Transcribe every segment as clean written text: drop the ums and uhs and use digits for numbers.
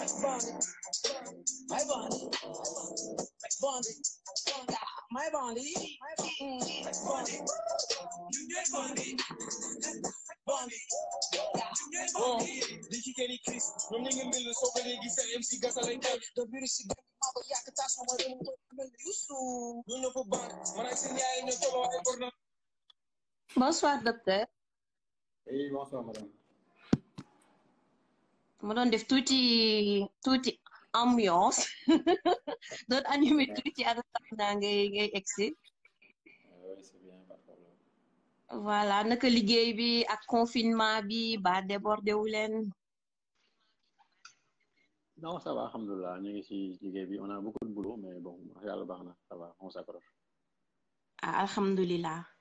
My body, my body, di ci kenn Chris ñoom ñu ngi mel soo ko léegi sa MC Gasa lay def do biir si gën ma ko yàq tas ma dem ko mel Youssou ñu ñëw fa baax man ak seen yaay ñu tolo ay borna. Bonsoir docteur. Oui, bonsoir madame. ma doon def tuuti ambiance doon animé tuuti à la ngay egsi. Oui, c'est bien, pas de problème. voilà naka liggéey bi ak confinement bi ba débordé wu leen. Non, ça va, alhamdoulilah, ñu ngi ci liggéey bi on a beaucoup de boulot mais bon yàlla baax na ça va on s'accroche. ah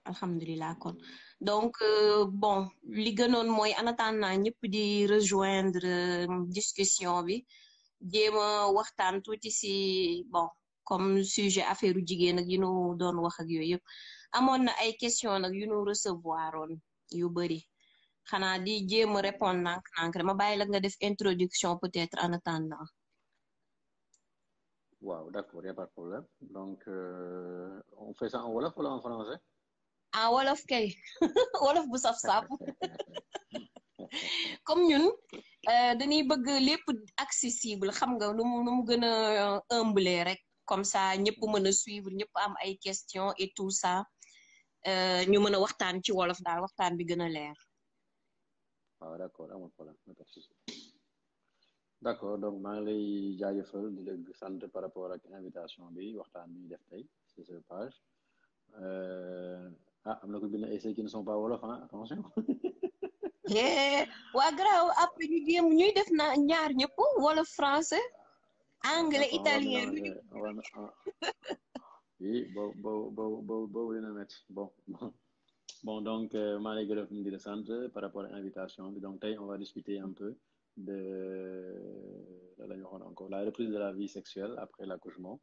alhamdulilah kon donc bon li gënoon mooy en attendant ñëpp di rejoindre discussion bi jéem a waxtaan tuuti si bon comme sujet affaire jigéen ak yi nu doon wax ak yooyu yëpp amoon na ay question nag yu nu recevoir oon yu bëri xanaa di jéem a répondre nànk ma bàyyi la nga def introduction peut-être en attendant. Wow, d'accord, y a pas de problème. Donc, on fait ça en wolof ou en français? En wolof kay wolof bu saf-saf comme ñun dañuy bëgg lépp accessible xam nga nu mu gën a humble rek comme ça ñëpp mën a suivre ñëpp am ay questions et tout ça ñu mën a waxtaan ci wolof daal waxtaan bi gën a leer. Ah, d'accord, amul problème, pas de souci. D'accord, donc maa ngi lay jaajëfal di la sant par rapport ak invitation bi waxtaan bi ñu def tey sur cette page. Am na ko bind ay qui ne sont pas wolof hein attention. waa garaaw après ñu jéem ñuy def na ñaar ñëpp wolof français anglais italien. Oui boobu dina métti bon donc maa ngi lay gërëm di la sant par rapport à l'invitation bi donc tey on va discuter un peu de la ñu waxoon encore la reprise de la vie sexuelle après l'accouchement.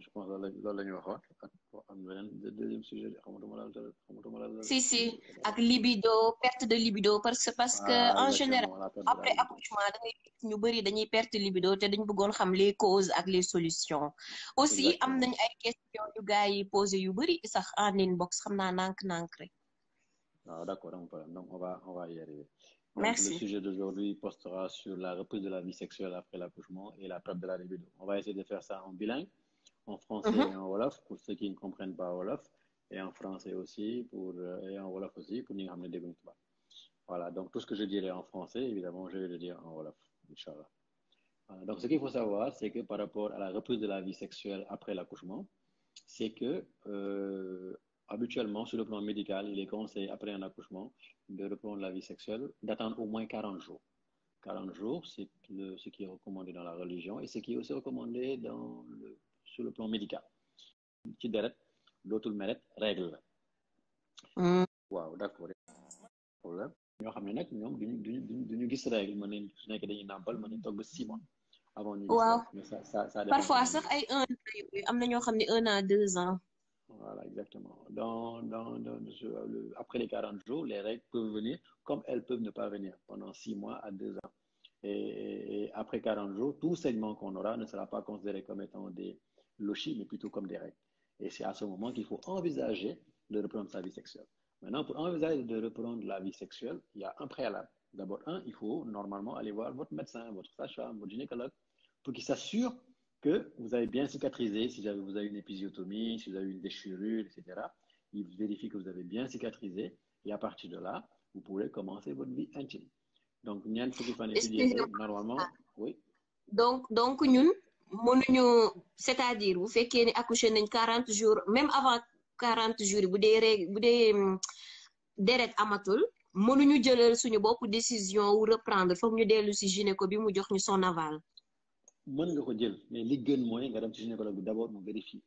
Je pense loolu la ñu waxoon ak am na beneen deuxième sujet xamatuma la si ak libido perte de libido parce que en général après accouchement da ngay ñu bëri dañuy perte libido te dañ bëggoon xam les causes ak les solutions aussi am nañ ay questions yu gars yi posé yu bëri sax en inbox xam naa nànk rek. Ah, d'accord, donc on va y arriver. Donc, merci. Le sujet d'aujourd'hui portera sur la reprise de la vie sexuelle après l'accouchement et la perte de la libido. On va essayer de faire ça en bilingue, en français et en wolof pour ceux qui ne comprennent pas wolof, et en français aussi et en wolof aussi pour ñi nga xam ne dégguñu tubaab. Voilà, donc tout ce que je dirai en français, évidemment, je vais le dire en wolof, Inch'Allah. Voilà, donc ce qu'il faut savoir, c'est que par rapport à la reprise de la vie sexuelle après l'accouchement, c'est que habituellement, sur le plan médical, il est conseillé après un accouchement de reprendre la vie sexuelle, d'attendre au moins 40 jours. 40 jours, c'est ce qui est recommandé dans la religion et ce qui est aussi recommandé sur le plan médical. Ci deret dootul meret règle la. Waaw, d'accord. Problème ñoo xam ne nag ñoom duñu gis règle mën nañ su nekkee dañuy nàmpal mën nañ toog ba 6 mois avant ñu gis règle. Mais ça dépend. Parfois sax ay 1 an am na ñoo xam ne 1 an 2 ans. Voilà, exactement. Après les 40 jours, les règles peuvent venir comme elles peuvent ne pas venir pendant 6 mois à 2 ans. Et après 40 jours, tout saignement qu'on aura ne sera pas considéré comme étant des lochis, mais plutôt comme des règles. Et c'est à ce moment qu'il faut envisager de reprendre sa vie sexuelle. Maintenant, pour envisager de reprendre la vie sexuelle, il y a un préalable. D'abord, il faut normalement aller voir votre médecin, votre sage-femme, votre gynécologue, pour qu'il s'assure que vous avez bien cicatrisé, si vous avez une épisiotomie, si vous avez une déchirure, etc. Il vérifie que vous avez bien cicatrisé et à partir de là, vous pourrez commencer votre vie intime. Donc, ñeent fukki fan yi normalement, oui. Donc ñun mënuñu c'est-à-dire bu fekkee ni accouché nañ 40 jours même avant 40 jours bu dee deret amatul mënuñu jëlal suñu bopp décision wu reprendre foog ñu dellu si gynéco bi mu jox ñu son aval. Mën nga ko jël mais li gën mooy nga dem ci gynécologue bi d'abord mu vérifier.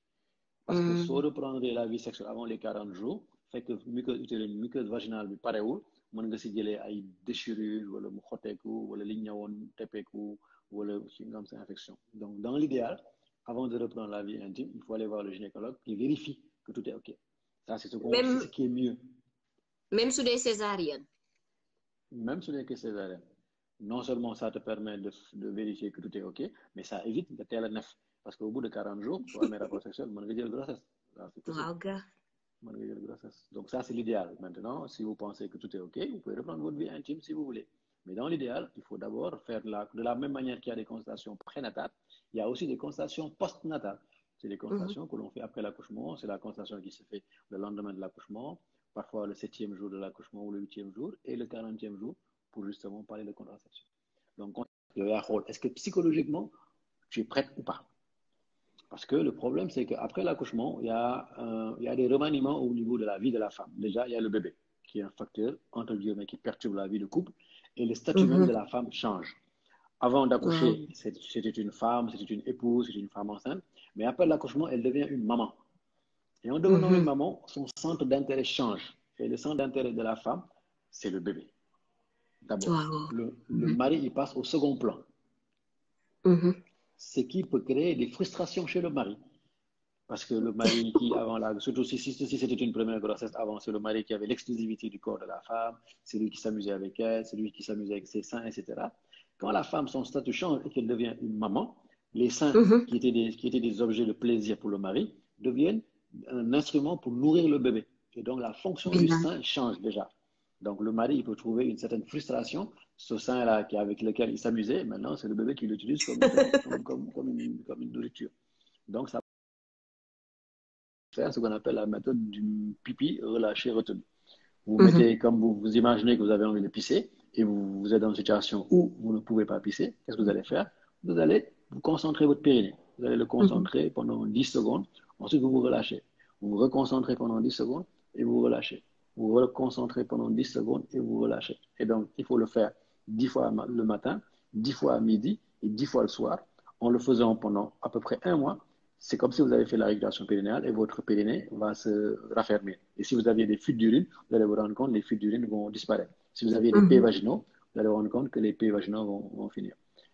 Parce que soo reprendre la vie sexuelle avant les 40 jours fekk muqueuse utérine muqueuse vaginale bi parewul mën nga si jëlee ay déchirure wala mu xoteeku wala li ñëwoon teppeeku wala ci nga am sa infection. Donc dans l'idéal avant de reprendre la vie intime il faut aller voir le gynécologue qui vérifie que tout est ok. Ça c'est ce qui est mieux. Même su dee césarienne. Même su nekkee césarienne. non seulement ça te permet de vérifier que tout est OK, mais ça évite de teel a neuf. Parce qu'au bout de 40 jours, tu as mes rapports sexuels, mën nga jël grossesse. C'est possible. Waaw gars. Mën nga jël grossesse. Donc ça, c'est l'idéal. Maintenant, si vous pensez que tout est OK, vous pouvez reprendre votre vie intime si vous voulez. Mais dans l'idéal, il faut d'abord faire de la même manière qu'il y a des consultations prénatales, il y a aussi des consultations postnatales. C'est des consultations que l'on fait après l'accouchement. C'est la consultation qui se fait le lendemain de l'accouchement, parfois le 7e jour de l'accouchement ou le 8e jour, et le 40e jour pour justement parler de contraception. Donc, est-ce que psychologiquement, tu es prête ou pas? Parce que le problème, c'est qu'après l'accouchement, il y a des remaniements au niveau de la vie de la femme. Déjà, il y a le bébé, qui est un facteur, entre guillemets, qui perturbe la vie de couple, et le statut même de la femme change. Avant d'accoucher, c'était une femme, c'était une épouse, c'était une femme enceinte, mais après l'accouchement, elle devient une maman. Et en devenant une maman, son centre d'intérêt change. Et le centre d'intérêt de la femme, c'est le bébé. D'abord, le mari, il passe au second plan. Ce qui peut créer des frustrations chez le mari. Parce que le mari qui, surtout si c'était une première grossesse avant, c'est le mari qui avait l'exclusivité du corps de la femme, c'est lui qui s'amusait avec elle, c'est lui qui s'amusait avec ses seins, etc. Quand la femme, son statut change et qu'elle devient une maman, les seins qui étaient des objets de plaisir pour le mari deviennent un instrument pour nourrir le bébé. Et donc la fonction du sein change déjà. Donc le mari, il peut trouver une certaine frustration. Ce sein-là avec lequel il s'amusait, maintenant c'est le bébé qui l'utilise comme une nourriture. Donc ça faire ce qu'on appelle la méthode du pipi relâché retenu. Vous mettez, comme vous imaginez que vous avez envie de pisser et vous êtes dans une situation où vous ne pouvez pas pisser, qu'est-ce que vous allez faire? Vous allez vous concentrer votre périnée. Vous allez le concentrer pendant 10 secondes. Ensuite, vous vous relâchez. Vous vous reconcentrez pendant 10 secondes et vous relâchez. Vous vous reconcentrez pendant 10 secondes et vous relâchez. Et donc, il faut le faire 10 fois le matin, 10 fois à midi et 10 fois le soir, en le faisant pendant à peu près 1 mois. C'est comme si vous avez fait la régulation périnéale et votre périnée va se raffermir. Et si vous aviez des fuites d'urine, vous allez vous rendre compte que les fuites d'urine vont disparaître. Si vous aviez des pets vaginaux, vous allez vous rendre compte que les pets vaginaux vont finir.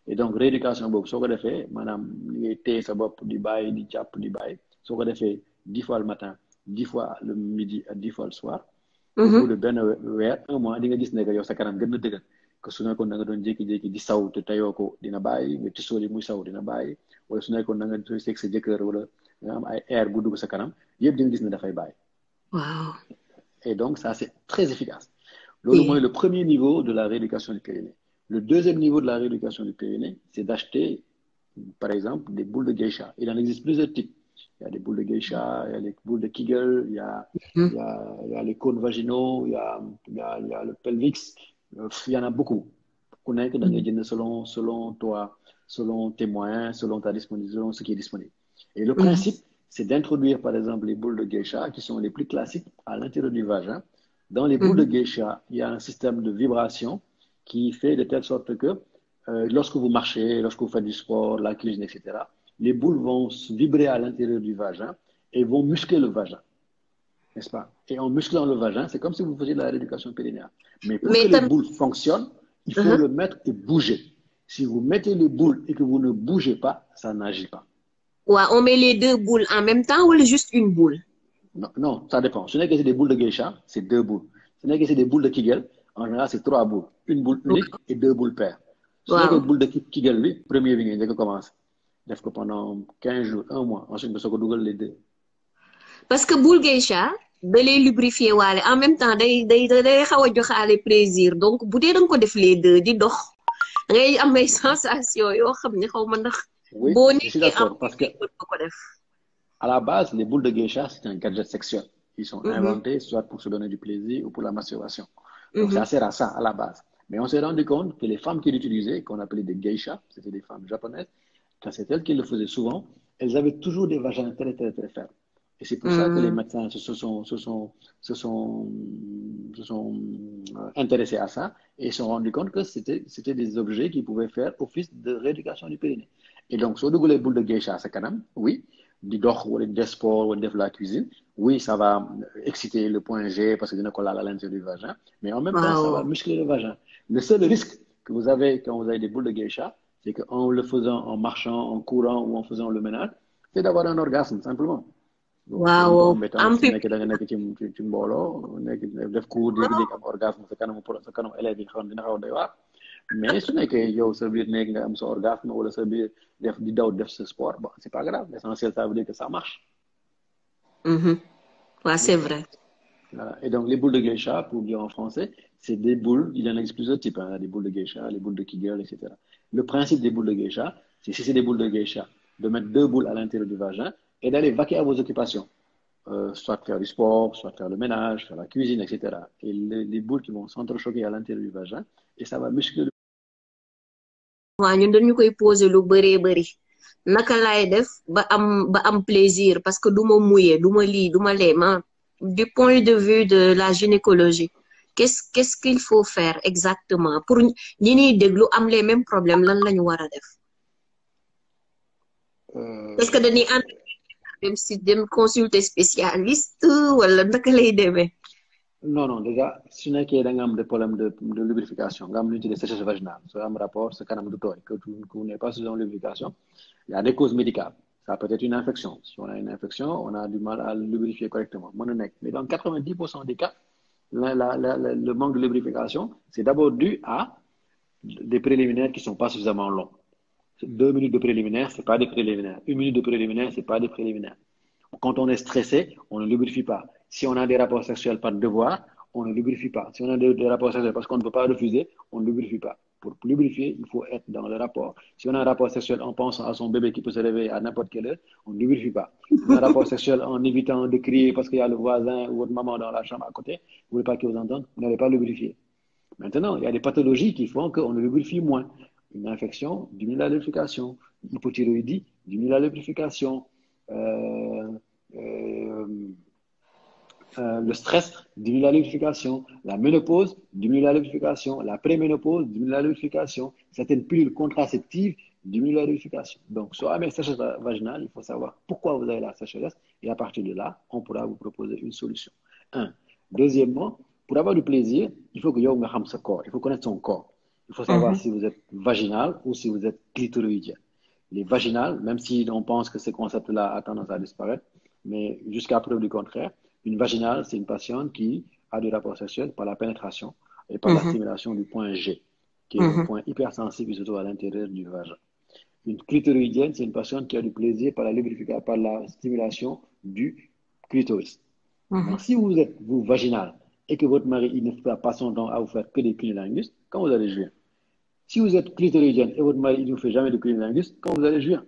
Et donc, rééducation, soo ko defee maanaam li ngay téye sa bopp di bàyyi di jàpp di bàyyi soo ko defee 10 fois le matin 10 fois le midi et 10 fois le soir. Au bout de benn weer 1 mois di nga gis ne que yow sa kanam gën na dëgër que su nekkoon da nga doon jékki-jékki di saw te tayoo ko dina bàyyi nga tisoo li muy saw dina bàyyi wala su nekkoon da nga seeg sa jëkkër wala nga am ay air bu dugg sa kanam yëpp di nga gis ne dafay bàyyi. Waaw. Et donc ça c'est très efficace. Loolu mooy le premier niveau de la rééducation du périnée. Le deuxième niveau de la rééducation du périnée, c'est d'acheter, par exemple, des boules de geisha. Il en existe plusieurs types. Il y a des boules de geisha, il y a des boules de Kegel, il y a les cônes vaginaux, il y a le pelvix. Il y en a beaucoup. Ku nekk da ngay jënd selon toi, selon tes moyens, selon ta disponibilité, selon ce qui est disponible. Et le principe, c'est d'introduire, par exemple, les boules de geisha, qui sont les plus classiques, à l'intérieur du vagin. Dans les boules de geisha, il y a un système de vibration qui fait de telle sorte que lorsque vous marchez, lorsque vous faites du sport, la cuisine, etc., les boules vont vibrer à l'intérieur du vagin et vont muscler le vagin. N'est-ce pas? Et en musclant le vagin, c'est comme si vous faisiez de la rééducation périnéale. Mais pour que les boules fonctionnent, il faut le mettre et bouger. Si vous mettez les boules et que vous ne bougez pas, ça n'agit pas. Ouais, on met les 2 boules en même temps ou juste une boule? Non, ça dépend. Ce n'est que c'est des boules de geisha, c'est 2 boules. Ce n'est que c'est des boules de Kegel, en général, c'est 3 boules. Une boule unique et 2 boules paires. Ce n'est que boule de Kegel, lui, premier bi ngay commence. Def ko pendant 15 jours, 1 mois. Ensuite, nga soog dougal les 2. Parce que boule geisha, da lay lubrifier waale en même temps day xaw a joxaale plaisir. Donc, bu dee da nga ko def les 2 di dox, ngay am ay sensation yoo xam ne xaw ma ndax. Oui, je suis d'accord. Parce que à la base, les boules de geisha, c'est un gadget sexuel. Ils sont inventés soit pour se donner du plaisir ou pour la masturbation. Donc, ça sert à ça, à la base. Mais on s'est rendu compte que les femmes qui l'utilisaient, qu'on appelait des geishas, c'était des femmes japonaises, quand c'est elles qui le faisaient souvent, elles avaient toujours des vagins très, très, très fermes. Et c'est pour ça que les médecins se sont intéressés à ça et se sont rendus compte que c'était des objets qui pouvaient faire office de rééducation du périnée. Et donc, sur les boules de geisha, ça kanam, oui, du dox ou des sports ou de la cuisine, oui, ça va exciter le point G parce que dina ko laal à l'intérieur du vagin, mais en même temps, ça va muscler le vagin. Le seul risque que vous avez quand vous avez des boules de geisha, c'est qu'en le faisant, en marchant, en courant ou en faisant le ménage, c'est d'avoir un orgasme, simplement. Waaw am pi nekk da nga nekk ci mbooloo nekk def cours di am orgasme sa kanam élève yi xam dina xaw a doy waar mais su nekkee yow sa biir nekk nga am sa orgasme wala sa biir def di daw def sa sport bon c'est pas grave l'essentiel ça veut dire que ça marche. Ouais, c'est vrai. Voilà. Et donc les boules de geisha, pour dire en français, c'est des boules, il y en existe plusieurs types, hein, des boules de geisha, les boules de Kegel, etc. Le principe des boules de geisha, c'est si c'est des boules de geisha, de mettre 2 boules à l'intérieur du vagin et d'aller vaquer à vos occupations. Soit faire du sport, soit faire le ménage, faire la cuisine, etc. Et les boules qui vont s'entrechoquer à l'intérieur du vagin, et ça va muscler le... waaw ñun dañu koy poser lu bëree bëri naka laay def ba am plaisir parce que du ma mouiller du ma lii du ma lee ma du point de vue de la gynécologie qu'est-ce qu'il faut faire exactement pour ñi ñuy déglu am les mêmes problèmes lan lañu war a def est-ce que dañuy ànd dem si dem consulter spécialiste wala naka lay demee Non, déjà, si on a des problèmes de lubrification, nga am lu ñu tuddee sécheresse vaginale, soo am rapport sa kanam du tooy, que vous n'avez pas suffisamment de lubrification, il y a des causes médicales. Ça peut être une infection. Si on a une infection, on a du mal à lubrifier correctement. Mais dans 90% des cas, le manque de lubrification, c'est d'abord dû à des préliminaires qui ne sont pas suffisamment longs. 2 minutes de préliminaire, ce n'est pas des préliminaires. 1 minute de préliminaire, ce n'est pas des préliminaires. Quand on est stressé, on ne lubrifie pas. Si on a des rapports sexuels par devoir, on ne lubrifie pas. Si on a des rapports sexuels parce qu'on ne peut pas refuser, on ne lubrifie pas. Pour lubrifier, il faut être dans le rapport. Si on a un rapport sexuel en pensant à son bébé qui peut se réveiller à n'importe quelle heure, on ne lubrifie pas. Si on a un rapport sexuel en évitant de crier parce qu'il y a le voisin ou votre maman dans la chambre à côté, vous ne voulez pas qu'il vous entende, vous n'allez pas lubrifier. Maintenant, il y a des pathologies qui font qu'on le lubrifie moins. Une infection diminue la lubrification. Une hypothyroïdie diminue la lubrification. Le stress diminue la lubrification, la ménopause diminue la lubrification, la préménopause diminue la lubrification, certaines pilules contraceptives diminuent la lubrification. Donc, soit avec sécheresse vaginale, il faut savoir pourquoi vous avez la sécheresse et à partir de là, on pourra vous proposer une solution. Un. Deuxièmement, pour avoir du plaisir, il faut que vous ayez son corps, il faut connaître son corps. Il faut savoir si vous êtes vaginal ou si vous êtes clitoridien. Les vaginales, même si on pense que ce concept-là a tendance à disparaître, mais jusqu'à preuve du contraire, une vaginale, c'est une patiente qui a du rapport sexuel par la pénétration et par la stimulation du point G, qui est un point hypersensible, surtout à l'intérieur du vagin. Une clitoridienne, c'est une patiente qui a du plaisir par la stimulation du clitoris. Donc, si vous êtes vaginal et que votre mari il ne fait pas son temps à vous faire que des cunnilingus, quand vous allez jouir? Si vous êtes clitoridienne et votre mari ne vous fait jamais de cunnilingus, quand vous allez jouir?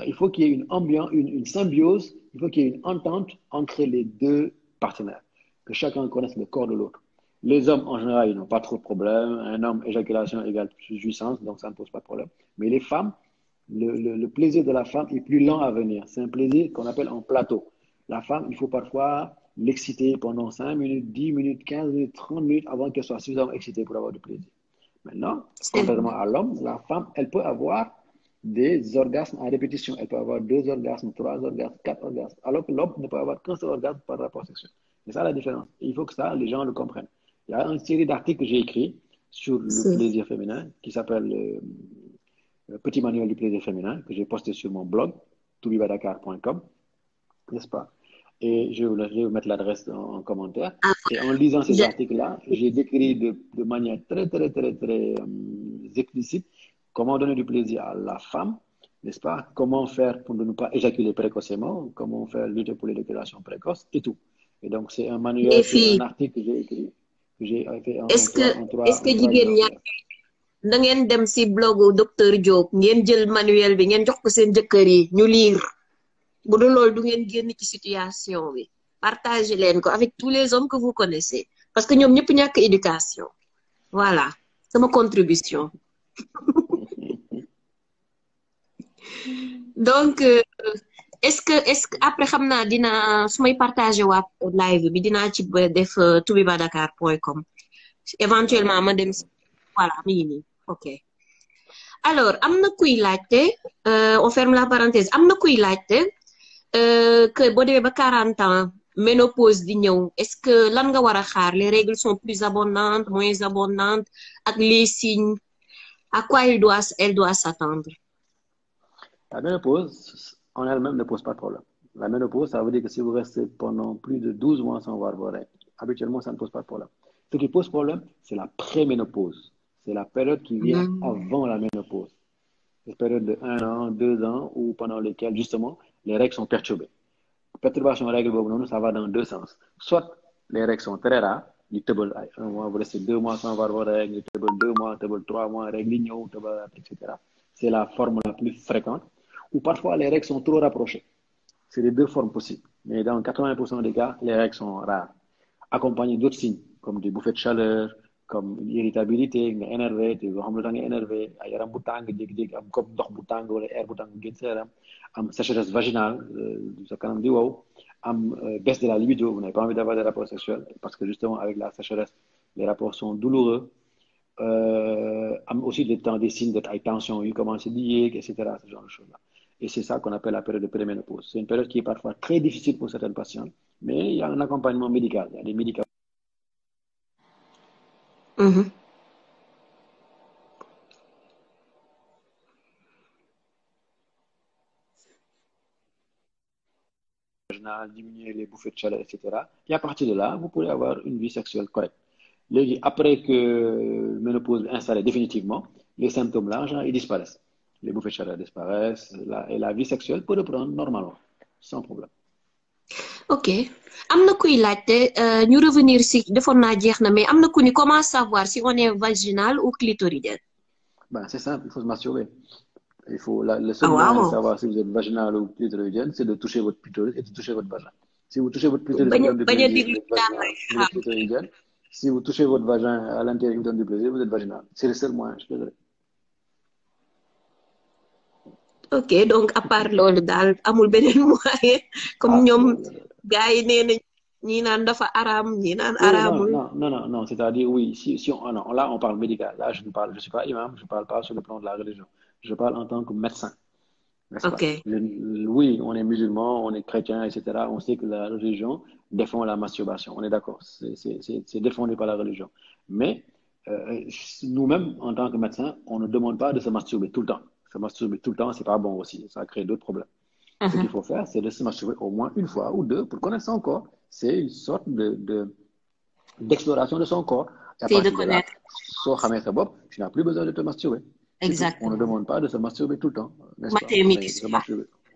Il faut qu'il y ait une ambiance, une symbiose, il faut qu'il y ait une entente entre les deux partenaires, que chacun connaisse le corps de l'autre. Les hommes, en général, ils n'ont pas trop de problèmes. Un homme, éjaculation égale jouissance, donc ça ne pose pas de problème. Mais les femmes, le plaisir de la femme est plus lent à venir. C'est un plaisir qu'on appelle en plateau. La femme, il faut parfois l'exciter pendant 5 minutes, 10 minutes, 15 minutes, 30 minutes avant qu'elle soit suffisamment excitée pour avoir du plaisir. Maintenant, contrairement à l'homme, la femme, elle peut avoir des orgasmes à répétition. Elle peut avoir 2 orgasmes, 3 orgasmes, 4 orgasmes, alors que l'homme ne peut avoir qu'un seul orgasme par rapport sexuel. C'est ça la différence. Et il faut que ça, les gens le comprennent. Il y a une série d'articles que j'ai écrits sur le plaisir féminin qui s'appelle le Petit manuel du plaisir féminin que j'ai posté sur mon blog, toubibadakar.com, n'est-ce pas? Et je vais vous mettre l'adresse en commentaire. Et en lisant ces articles-là, j'ai décrit de manière très explicite comment donner du plaisir à la femme, n'est-ce pas? Comment faire pour ne pas éjaculer précocement, comment faire lutter pour l'éjaculation précoce et tout. Et donc, c'est un manuel, c'est un article que j'ai écrit, que j'ai fait en trois exemplaires. Da ngeen dem si blogu docteur Diop ngeen jël manuel bi ngeen jox ko seen jëkkër yi ñu lire bu dul loolu du ngeen génn ci situation bi partagez leen ko avec tous les hommes que vous connaissez parce que ñoom ñëpp ñàkk éducation voilà sama contribution donc est-ce que après xam naa dina su may partager waa live bi dinaa ci def toubibadakar.com éventuellement ma dem voilà mi ngi nii ok alors am na kuy laajte on ferme la parenthèse am na kuy laajte que boo demee ba 40 ans ménopause di ñëw est-ce que lan nga war a xaar les règles sont plus abondantes moins abondantes ak les signes à quoi elle doit s'attendre. La ménopause en elle-même ne pose pas de problème. La ménopause, ça veut dire que si vous restez pendant plus de 12 mois sans voir vos règles, habituellement ça ne pose pas de problème. Ce qui pose problème, c'est la préménopause. C'est la période qui vient avant la ménopause. Cette période de 1 an, 2 ans, ou pendant lesquelles, justement, les règles sont perturbées. Perturbation règle, ça va dans deux sens. Soit les règles sont très rares, un mois, vous restez 2 mois sans avoir vos règles, 2 mois, 3 mois, règles, etc. C'est la forme la plus fréquente. Ou parfois, les règles sont trop rapprochées. C'est les deux formes possibles. Mais dans 80% des cas, les règles sont rares. Accompagnées d'autres signes, comme des bouffées de chaleur, comme l'irritabilité, énervé, énervé, comme air sécheresse vaginale, baisse de la libido, vous n'avez pas envie d'avoir des rapports sexuels, parce que justement, avec la sécheresse, les rapports sont douloureux. Aussi des signes de tension, il commence à lier, etc. Ce genre de choses-là. Et c'est ça qu'on appelle la période de péréménopause. C'est une période qui est parfois très difficile pour certaines patientes, mais il y a un accompagnement médical, il y a des médicaments. Diminuer les bouffées de chaleur, etc. Et à partir de là, vous pourrez avoir une vie sexuelle correcte. Après que la ménopause est installée définitivement, les symptômes là, ils disparaissent. Les bouffées de chaleur disparaissent et la vie sexuelle peut reprendre normalement, sans problème. Ok. Amna kuy laajte ñu revenir si defoon naa jeex na mais amna ku ni comment savoir si on est vaginal ou clitoridien? Ben, c'est simple, il faut se masturber. Le seul moyen de savoir si vous êtes vaginal ou clitoridienne, c'est de toucher votre clitoris et de toucher votre vagin. Si vous touchez votre clitoris, vous donne du plaisir, vous êtes vaginal, vous êtes clitoridienne. Si vous touchez votre vagin à l'intérieur, vous donne du plaisir, vous êtes vaginal. C'est le seul moyen, je peux dire. Ok, donc à part loolu daal amul beneen moyen comme ñoom gars yi nee nañ ñi naan dafa araam ñi naan araamul. Non, c'est-à-dire oui, là on parle médical. Là je suis pas imam, je parle pas sur le plan de la religion. Je parle en tant que médecin. N'est-ce pas? Oui, on est musulman, on est chrétien, etc. On sait que la religion défend la masturbation. On est d'accord, c'est défendu par la religion. Mais nous-mêmes, en tant que médecins, on ne demande pas de se masturber tout le temps. Se masturber tout le temps, c'est pas bon aussi. Ça crée d'autres problèmes. Ce qu'il faut faire, c'est de se masturber au moins une fois ou deux pour connaître son corps. C'est une sorte d'exploration de son corps. C'est de connaître. Tu n'as plus besoin de te masturber. Exactement. On ne demande pas de se masturber tout le temps, n'est-ce pas?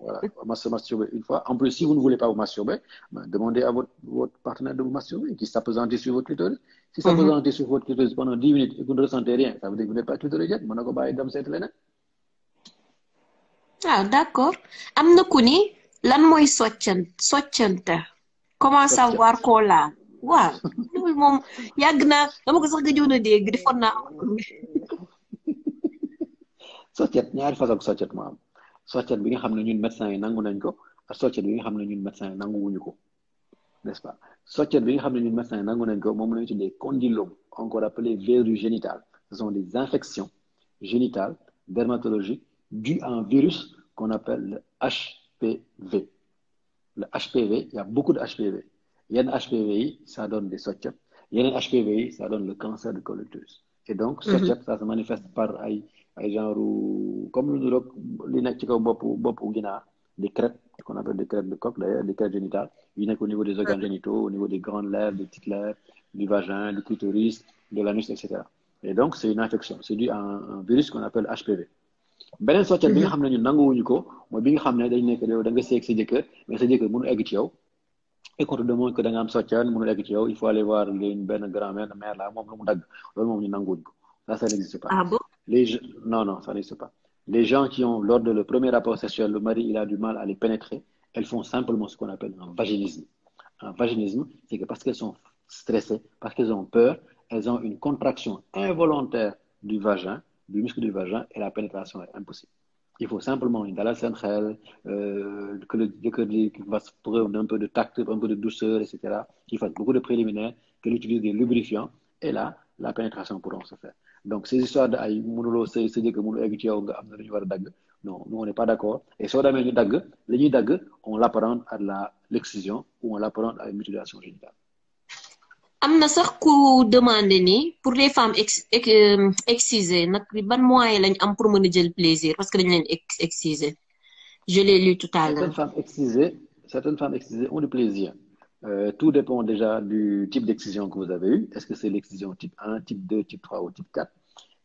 Voilà, on va se masturber une fois. En plus, si vous ne voulez pas vous masturber, demandez à votre partenaire de vous masturber, qui s'appesantit sur votre clitoris. Si ça s'appesantit sur votre clitoris pendant 10 minutes et que vous ne ressentez rien, ça veut dire que vous n'êtes pas clitoridienne. Ah, d'accord. Am na ku ni lan mooy soccante comment savoir ko la waaw loolu moom yàgg naa dama ko sax gëjoon a dégg defoon naa soccet ñaari façon soccet moo am soccet bi nga xam ne ñun médecins yi nangu nañ ko ak soccet bi nga xam ne ñun médecins yi nangu wuñu ko, n'est-ce pas? Soccet bi nga xam ne ñun médecins yi nangu nañ ko moom la ñu tuddee condylomes, encore appelé verrues génitales. Ce sont des infections génitales dermatologiques dues à un virus qu'on appelle le HPV. Le HPV, il y a beaucoup de HPV. Il y a un HPV, ça donne des soccets. Il y a un HPV, ça donne le cancer du col de l'utérus. Et donc, soccet, ça se manifeste par ay genre, comme les des crêpes, qu'on appelle des crêpes de coq, d'ailleurs, des crêpes génitales. Il y en a au niveau des organes génitaux, au niveau des grandes lèvres, des petites lèvres, du vagin, du clitoris, de l'anus, etc. Et donc, c'est une infection. C'est dû à un virus qu'on appelle HPV. beneen soccet bi nga xam ne ñun nanguwuñu ko mooy bi nga xam ne dañ nekk yow da nga seeg sa jëkkër mais sa jëkkër mënu egg ci yow et qu'on te demande que da nga am soccet mënu egg ci yow il faut aller voir benn grand-mère mère là moom lu mu dagg loolu moom ñu nanguwuñ ko ça n'existe pas. Ah bon? Non, ça n'existe pas. Les gens qui ont lors de le premier rapport sexuel le mari il a du mal à les pénétrer, elles font simplement ce qu'on appelle un vaginisme. Un vaginisme, c'est que parce qu'elles sont stressées, parce qu'elles ont peur, elles ont une contraction involontaire du vagin, du muscle du vagin, et la pénétration est impossible. Il faut simplement une dalal sen xel, que le fasse preuve d'un peu de tact, un peu de douceur, etc. Qu'il fasse beaucoup de préliminaires, qu'il utilise des lubrifiants, et là, la pénétration pourra se faire. Donc, ces histoires de ay mënuloo sëy sa jëkkër mënu egg ci yow nga am na lu ñu war a dagg, non, nous on n'est pas d'accord. Et soo demee ñu dagg li ñuy dagg on l'apparente à l'excision ou on l'apparente à une mutilation génitale. Am na sax ku demandé ni pour les femmes excisées nag ban moyen lañ am pour mën a jël plaisir parce que dañ leen exciser. Je l'ai lu tout à l'heure. Certaines femmes excisées ont du plaisir. Tout dépend déjà du type d'excision que vous avez eu. Est-ce que c'est l'excision type 1, type 2, type 3 ou type 4?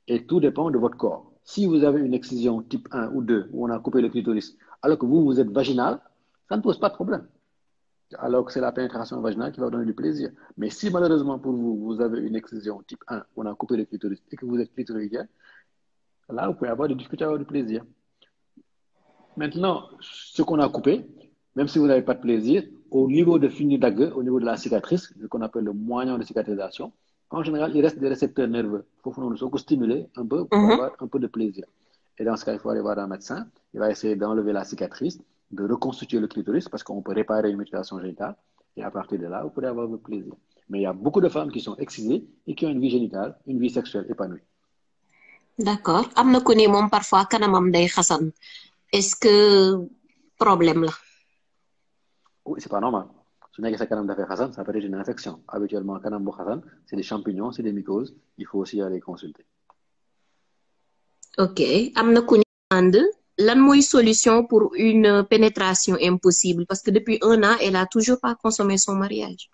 Et tout dépend de votre corps. Si vous avez une excision type 1 ou 2, où on a coupé le clitoris, alors que vous êtes vaginal, ça ne pose pas de problème. Alors que c'est la pénétration vaginale qui va vous donner du plaisir. Mais si malheureusement pour vous, vous avez une excision type 1, où on a coupé le clitoris, et que vous êtes clitoridien, là, vous pouvez avoir des difficultés à avoir du plaisir. Maintenant, ce qu'on a coupé, même si vous n'avez pas de plaisir, au niveau de fini d'ague, au niveau de la cicatrice, ce qu'on appelle le moyen de cicatrisation, en général, il reste des récepteurs nerveux. Il faut nous stimuler un peu pour avoir un peu de plaisir. Et dans ce cas, il faut aller voir un médecin. Il va essayer d'enlever la cicatrice, de reconstituer le clitoris, parce qu'on peut réparer une mutilation génitale. Et à partir de là, vous pourrez avoir votre plaisir. Mais il y a beaucoup de femmes qui sont excisées et qui ont une vie génitale, une vie sexuelle épanouie. D'accord. Am na ku ne moom parfois kanamam day xasan. Est-ce que problème là? Oui, c'est pas normal. Si on a sa canam d'affaires Hassan, ça peut être une infection. Habituellement, canam Hassan, c'est des champignons, c'est des mycoses. Il faut aussi aller consulter. Ok. Am na ku ne demande lan mooy solution pour une pénétration impossible parce que depuis 1 an, elle a toujours pas consommé son mariage.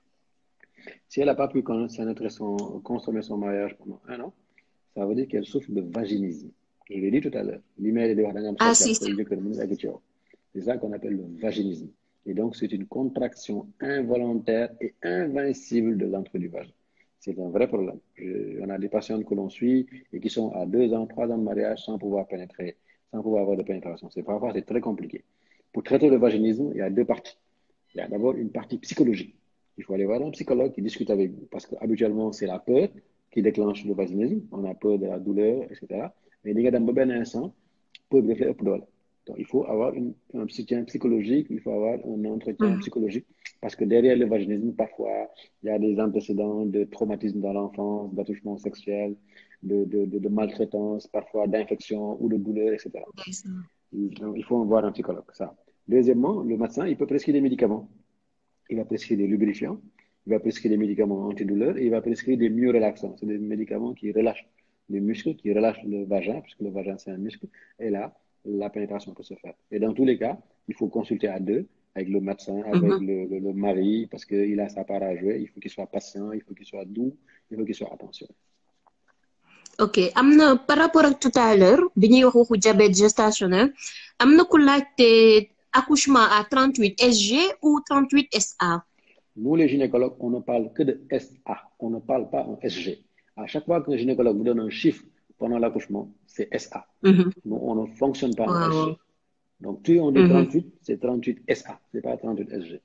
Si elle n'a pas pu consommer son mariage pendant 1 an, ça veut dire qu'elle souffre de vaginisme. Je l'ai dit tout à l'heure. Ah si, si. C'est ça qu'on appelle le vaginisme. Et donc, c'est une contraction involontaire et invincible de l'entrée du vagin. C'est un vrai problème. On a des patientes que l'on suit et qui sont à 2 ans, 3 ans de mariage sans pouvoir pénétrer, sans pouvoir avoir de pénétration. Parfois, c'est très compliqué. Pour traiter le vaginisme, il y a 2 parties. Il y a d'abord une partie psychologique. Il faut aller voir un psychologue qui discute avec vous. Parce qu'habituellement, c'est la peur qui déclenche le vaginisme. On a peur de la douleur, etc. Mais il y a un instant, peur de faire donc, il faut avoir un soutien psychologique, il faut avoir un entretien psychologique, parce que derrière le vaginisme, parfois, il y a des antécédents de traumatisme dans l'enfance, d'attouchement sexuel, de maltraitance, parfois d'infection ou de douleur, etc. Donc, il faut voir un psychologue, ça. Deuxièmement, le médecin, il peut prescrire des médicaments. Il va prescrire des lubrifiants, il va prescrire des médicaments antidouleurs et il va prescrire des myorelaxants. C'est des médicaments qui relâchent les muscles, qui relâchent le vagin, puisque le vagin, c'est un muscle. Et là, la pénétration peut se faire. Et dans tous les cas, il faut consulter à 2, avec le médecin, avec le mari, parce qu'il a sa part à jouer. Il faut qu'il soit patient, il faut qu'il soit doux, il faut qu'il soit attentionné. Ok. Par rapport à tout à l'heure, bi ñuy wax waxu diabète gestationnel, am na ku laajte accouchement à 38 SG ou 38 SA? Nous, les gynécologues, on ne parle que de SA. On ne parle pas en SG. À chaque fois qu'un gynécologue vous donne un chiffre pendant l'accouchement, c'est SA. Nous, on ne fonctionne pas en SG. Donc, si on dit 38, c'est 38 SA. Ce n'est pas 38 SG.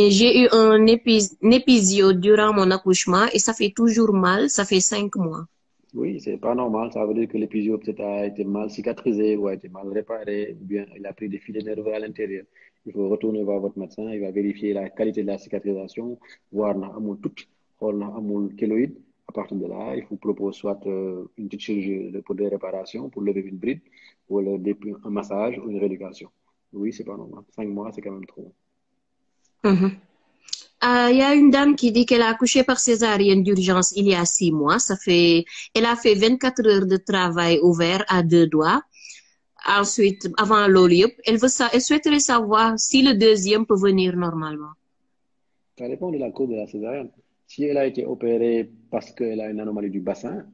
J'ai eu un épisio durant mon accouchement et ça fait toujours mal. Ça fait 5 mois. Oui, c'est pas normal. Ça veut dire que l'épisio peut-être a été mal cicatrisé ou a été mal réparé ou bien il a pris des filets nerveux à l'intérieur. Il faut retourner voir votre médecin. Il va vérifier la qualité de la cicatrisation, voir na amul tout, voir na amul kéloïde. À partir de là, il vous propose soit une petite chirurgie de réparation pour lever une bride ou un massage ou une rééducation. Oui, c'est pas normal. 5 mois, c'est quand même trop. Y a une dame qui dit qu'elle a accouché par césarienne d'urgence il y a 6 mois. Elle a fait 24 heures de travail ouvert à 2 doigts. Ensuite, avant l'olive, elle souhaiterait savoir si le deuxième peut venir normalement. Ça dépend de la cause de la césarienne. Si elle a été opérée parce qu'elle a une anomalie du bassin,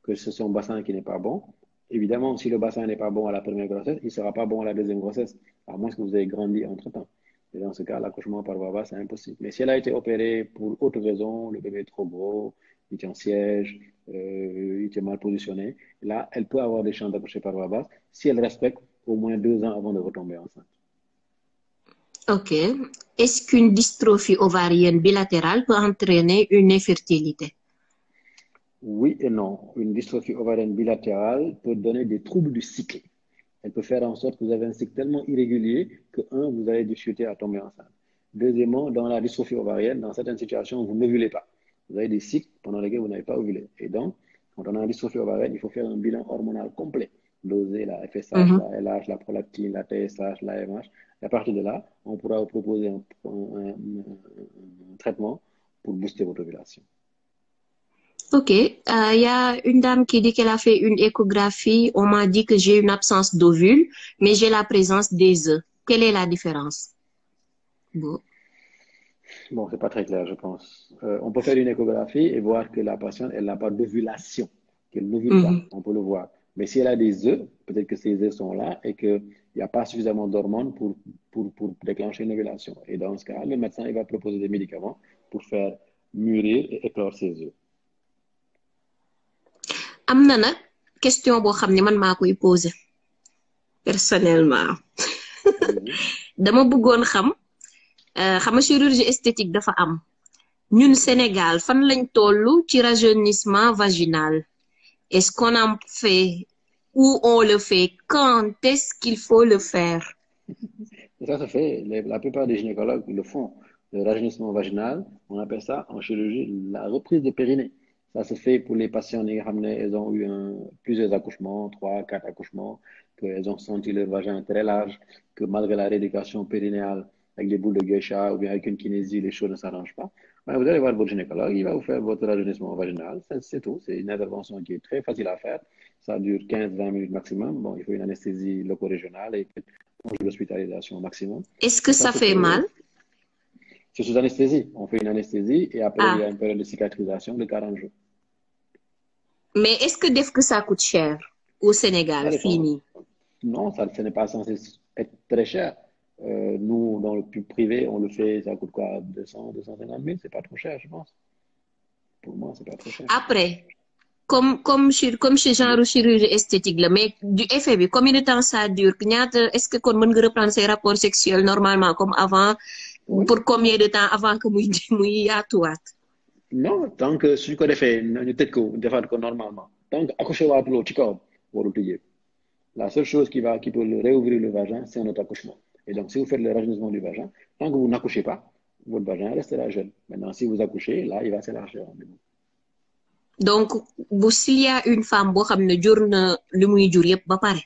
que c'est son bassin qui n'est pas bon, évidemment, si le bassin n'est pas bon à la première grossesse, il ne sera pas bon à la deuxième grossesse, à moins que vous ayez grandi entre-temps. Et dans ce cas, l'accouchement par voie basse, c'est impossible. Mais si elle a été opérée pour autre raison, le bébé est trop gros, il est en siège, il est mal positionné, là, elle peut avoir des chances d'accoucher par voie basse si elle respecte au moins 2 ans avant de retomber enceinte. Ok. Est-ce qu'une dystrophie ovarienne bilatérale peut entraîner une infertilité? Oui et non. Une dystrophie ovarienne bilatérale peut donner des troubles du cycle. Elle peut faire en sorte que vous avez un cycle tellement irrégulier que, vous avez difficulté à tomber enceinte. Deuxièmement, dans la dystrophie ovarienne, dans certaines situations, vous n'ovulez pas. Vous avez des cycles pendant lesquels vous n'avez pas ovulé. Et donc, quand on a une dystrophie ovarienne, il faut faire un bilan hormonal complet. Doser la FSH, la LH, la prolactine, la TSH, la MH. Et à partir de là, on pourra vous proposer un traitement pour booster votre ovulation. Ok. Y a une dame qui dit qu'elle a fait une échographie. On m'a dit que j'ai une absence d'ovules, mais j'ai la présence des œufs. Quelle est la différence? Bon. Bon, c'est pas très clair, je pense. On peut faire une échographie et voir que la patiente, elle n'a pas d'ovulation, qu'elle n'ovule pas. Mhm. On peut le voir. Mais si elle a des œufs, peut-être que ces œufs sont là et qu'il n'y a pas suffisamment d'hormones pour déclencher une ovulation. Et dans ce cas, le médecin, il va proposer des médicaments pour faire mûrir et éclore ces œufs. am na nag question boo xam ne man maa koy poser personnellement Allez-y. dama bëggoon xam xam nga chirurgie esthétique dafa am ñun Sénégal fan lañ tollu ci rajeunissement vaginal est-ce qu'on en fait où on le fait quand est-ce qu'il faut le faire Et ça se fait, la plupart des gynécologues le font. Le rajeunissement vaginal, on appelle ça en chirurgie la reprise de périnée. Ça se fait pour les patients qui elles ont eu plusieurs accouchements, 3, 4 accouchements, qu'elles ont senti leur vagin très large, que malgré la rééducation périnéale avec des boules de geisha ou bien avec une kinésie, les choses ne s'arrangent pas. Ben, vous allez voir votre gynécologue, il va vous faire votre rajeunissement vaginal, c'est tout. C'est une intervention qui est très facile à faire. Ça dure 15-20 minutes maximum. Bon, il faut une anesthésie loco-régionale et l'hospitalisation maximum. est-ce que ça fait mal C'est sous anesthésie. On fait une anesthésie et après, il y a ah une période de cicatrisation de 40 jours. mais est-ce que def que ça coûte cher au Sénégal Ça dépend. fini Non, ça, ce n'est pas censé être très cher. Nous, dans le privé, on le fait, ça coûte quoi? 200, 250 000, c'est pas trop cher, je pense. Pour moi, c'est pas trop cher. après comme chez genre chirurgie esthétique la mais du effet bi combien de temps ça dure ñaata est-ce que kon mën nga reprendre ses rapports sexuels normalement comme avant Oui. pour combien de temps avant que muy yaatuwaat Non, tant que suñ ko defee ñu tëj ko defaat ko normalement. Tant que accouché waatuloo ci kawam warul tëjee. La seule chose qui peut le réouvrir le vagin, c'est un autre accouchement. Et donc, si vous faites le rajeunissement du vagin, tant que vous n'accouchez pas, votre vagin restera jeune. Maintenant, si vous accouchez, là, il va s'élargir. donc s'il y a une femme boo xam ne jur na li muy jur yëpp ba pare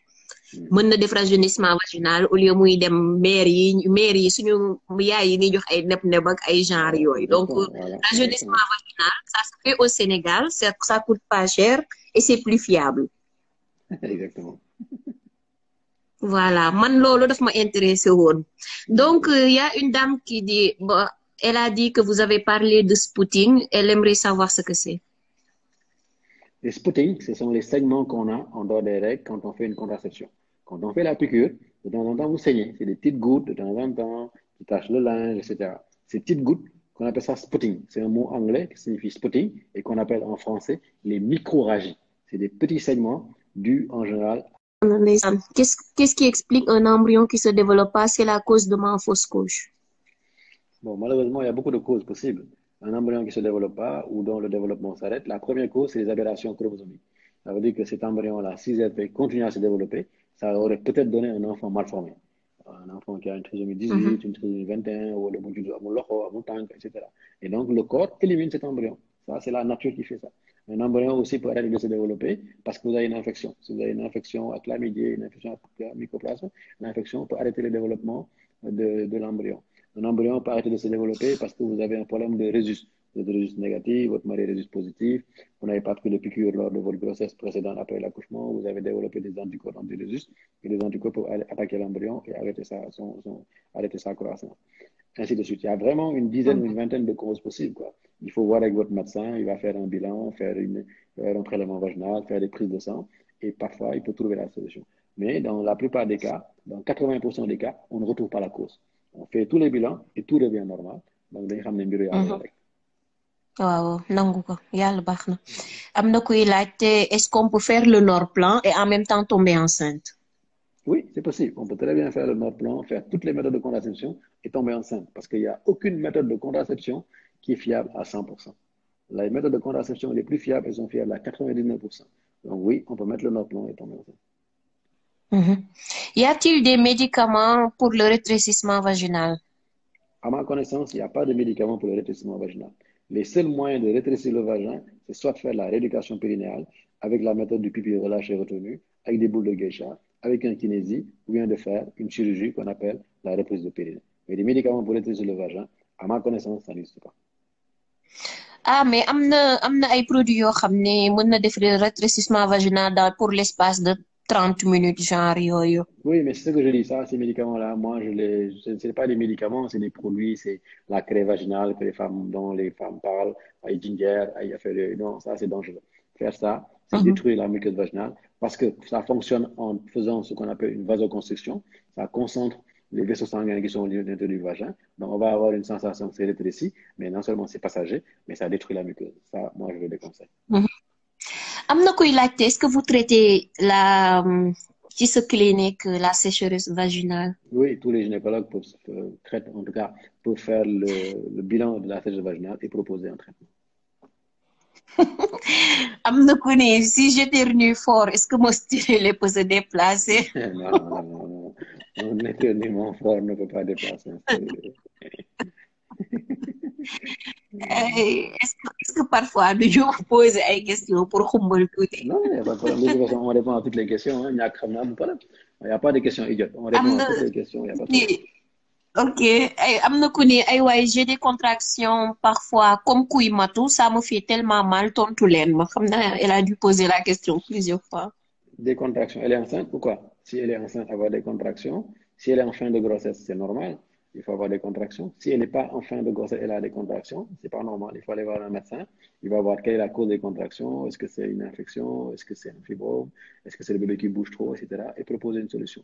mën na def rajeunissement vaginal au lieu muy dem mère yi suñu yaay yi ni jox ay neb ak ay genre yooyu donc Voilà, rajeunissement vaginal ça se fait au Sénégal ça coûte pas cher et c'est plus fiable exactement. voilà man loolu daf ma intéressé woon donc y a une dame qui dit elle a dit que vous avez parlé de spotting elle aimerait savoir ce que c'est. Les spotting, ce sont les saignements qu'on a en dehors des règles quand on fait une contraception. Quand on fait la piqûre, de temps en temps, vous saignez. C'est des petites gouttes de temps en temps qui tachent le linge, etc. Ces petites gouttes, qu'on appelle ça spotting. C'est un mot anglais qui signifie spotting et qu'on appelle en français les microrragies. C'est des petits saignements dus en général. Qu'est-ce qui explique un embryon qui se développe pas? C'est la cause de ma fausse couche. Bon, malheureusement, il y a beaucoup de causes possibles. Un embryon qui ne se développe pas ou dont le développement s'arrête, la première cause, c'est les aberrations chromosomiques. Ça veut dire que cet embryon-là, s'il continue à se développer, ça aurait peut-être donné un enfant mal formé. Un enfant qui a une trisomie 18, une trisomie 21, ou le etc. Et donc, le corps élimine cet embryon. Ça, c'est la nature qui fait ça. Un embryon aussi peut arrêter de se développer parce que vous avez une infection. Si vous avez une infection à chlamydia, une infection à mycoplasme, l'infection peut arrêter le développement de l'embryon. Un embryon peut arrêter de se développer parce que vous avez un problème de résus. Vous avez résus négatif, votre mari est résus positif, vous n'avez pas pris de piqûre lors de votre grossesse précédente après l'accouchement, vous avez développé des anticorps anti-résus, et les anticorps peuvent attaquer l'embryon et arrêter sa croissance. Ainsi de suite. Il y a vraiment une dizaine ou une vingtaine de causes possibles, quoi. Il faut voir avec votre médecin, il va faire un bilan, faire un prélèvement vaginal, faire des prises de sang, et parfois, il peut trouver la solution. Mais dans la plupart des cas, dans 80% des cas, on ne retrouve pas la cause. On fait tous les bilans et tout revient normal. Donc, dañu xam ne mbiru yàlla rek. waaw nangu ko yàlla baax na am na kuy laajte est-ce qu'on peut faire le Norplan et en même temps tomber enceinte. Oui, c'est possible. On peut très bien faire le Norplan, faire toutes les méthodes de contraception et tomber enceinte. Parce qu'il n'y a aucune méthode de contraception qui est fiable à 100%. Les méthodes de contraception les plus fiables, elles sont fiables à 99%. Donc oui, on peut mettre le Norplan et tomber enceinte. Y a-t-il des médicaments pour le rétrécissement vaginal? À ma connaissance, il n'y a pas de médicaments pour le rétrécissement vaginal. Les seuls moyens de rétrécir le vagin, c'est soit de faire la rééducation périnéale avec la méthode du pipi relâché retenu, avec des boules de geisha, avec un kinésie, ou bien de faire une chirurgie qu'on appelle la reprise de périnée. Mais des médicaments pour rétrécir le vagin, à ma connaissance, ça n'existe pas. Ah, mais am na ay produits yoo xam ne mën na def rétrécissement vaginal pour l'espace de 30 minutes, genre yo. Oui, mais c'est ce que je dis, ça, ces médicaments-là, moi, ce n'est pas des médicaments, c'est des produits, c'est la craie vaginale dont les femmes parlent, avec ginger, avec affaire non, ça, c'est dangereux. Faire ça, c'est détruire la muqueuse vaginale parce que ça fonctionne en faisant ce qu'on appelle une vasoconstriction. Ça concentre les vaisseaux sanguins qui sont au niveau du vagin. Donc, on va avoir une sensation que c'est rétréci, mais non seulement c'est passager, mais ça détruit la muqueuse. Ça, moi, je le déconseille. Am na kuy laajte, est-ce que vous traitez ci sa clinique la sécheresse vaginale? Oui, tous les gynécologues traitent, en tout cas, peuvent faire le bilan de la sécheresse vaginale et proposer un traitement. Am na ku ne si j'éternue fort, est-ce que mon stérilet peut se déplacer? Non, non, non, non. Un éternuement fort ne peut pas déplacer un stérilet. Est-ce que parfois nous poser ay questions pour xumbal tuuti? Non, il n'y a pas de problème. De toute façon, on répond à toutes les questions. Hein. Il n'y a pas de questions idiotes. On répond Am à na toutes les questions. Il n'y a pas de problème. ok am na ku ne ay waay j'ai des contractions parfois comme kuy matu, ça me fait tellement mal tontu leen ma xam naa elle a dû poser la question plusieurs fois. Des contractions. Elle est enceinte ou quoi? Si elle est enceinte, avoir des contractions. Si elle est en fin de grossesse, c'est normal. Il faut avoir des contractions. Si elle n'est pas en fin de grossesse, elle a des contractions. C'est pas normal. Il faut aller voir un médecin. Il va voir quelle est la cause des contractions. Est-ce que c'est une infection? Est-ce que c'est un fibrome? Est-ce que c'est le bébé qui bouge trop, etc. Et proposer une solution.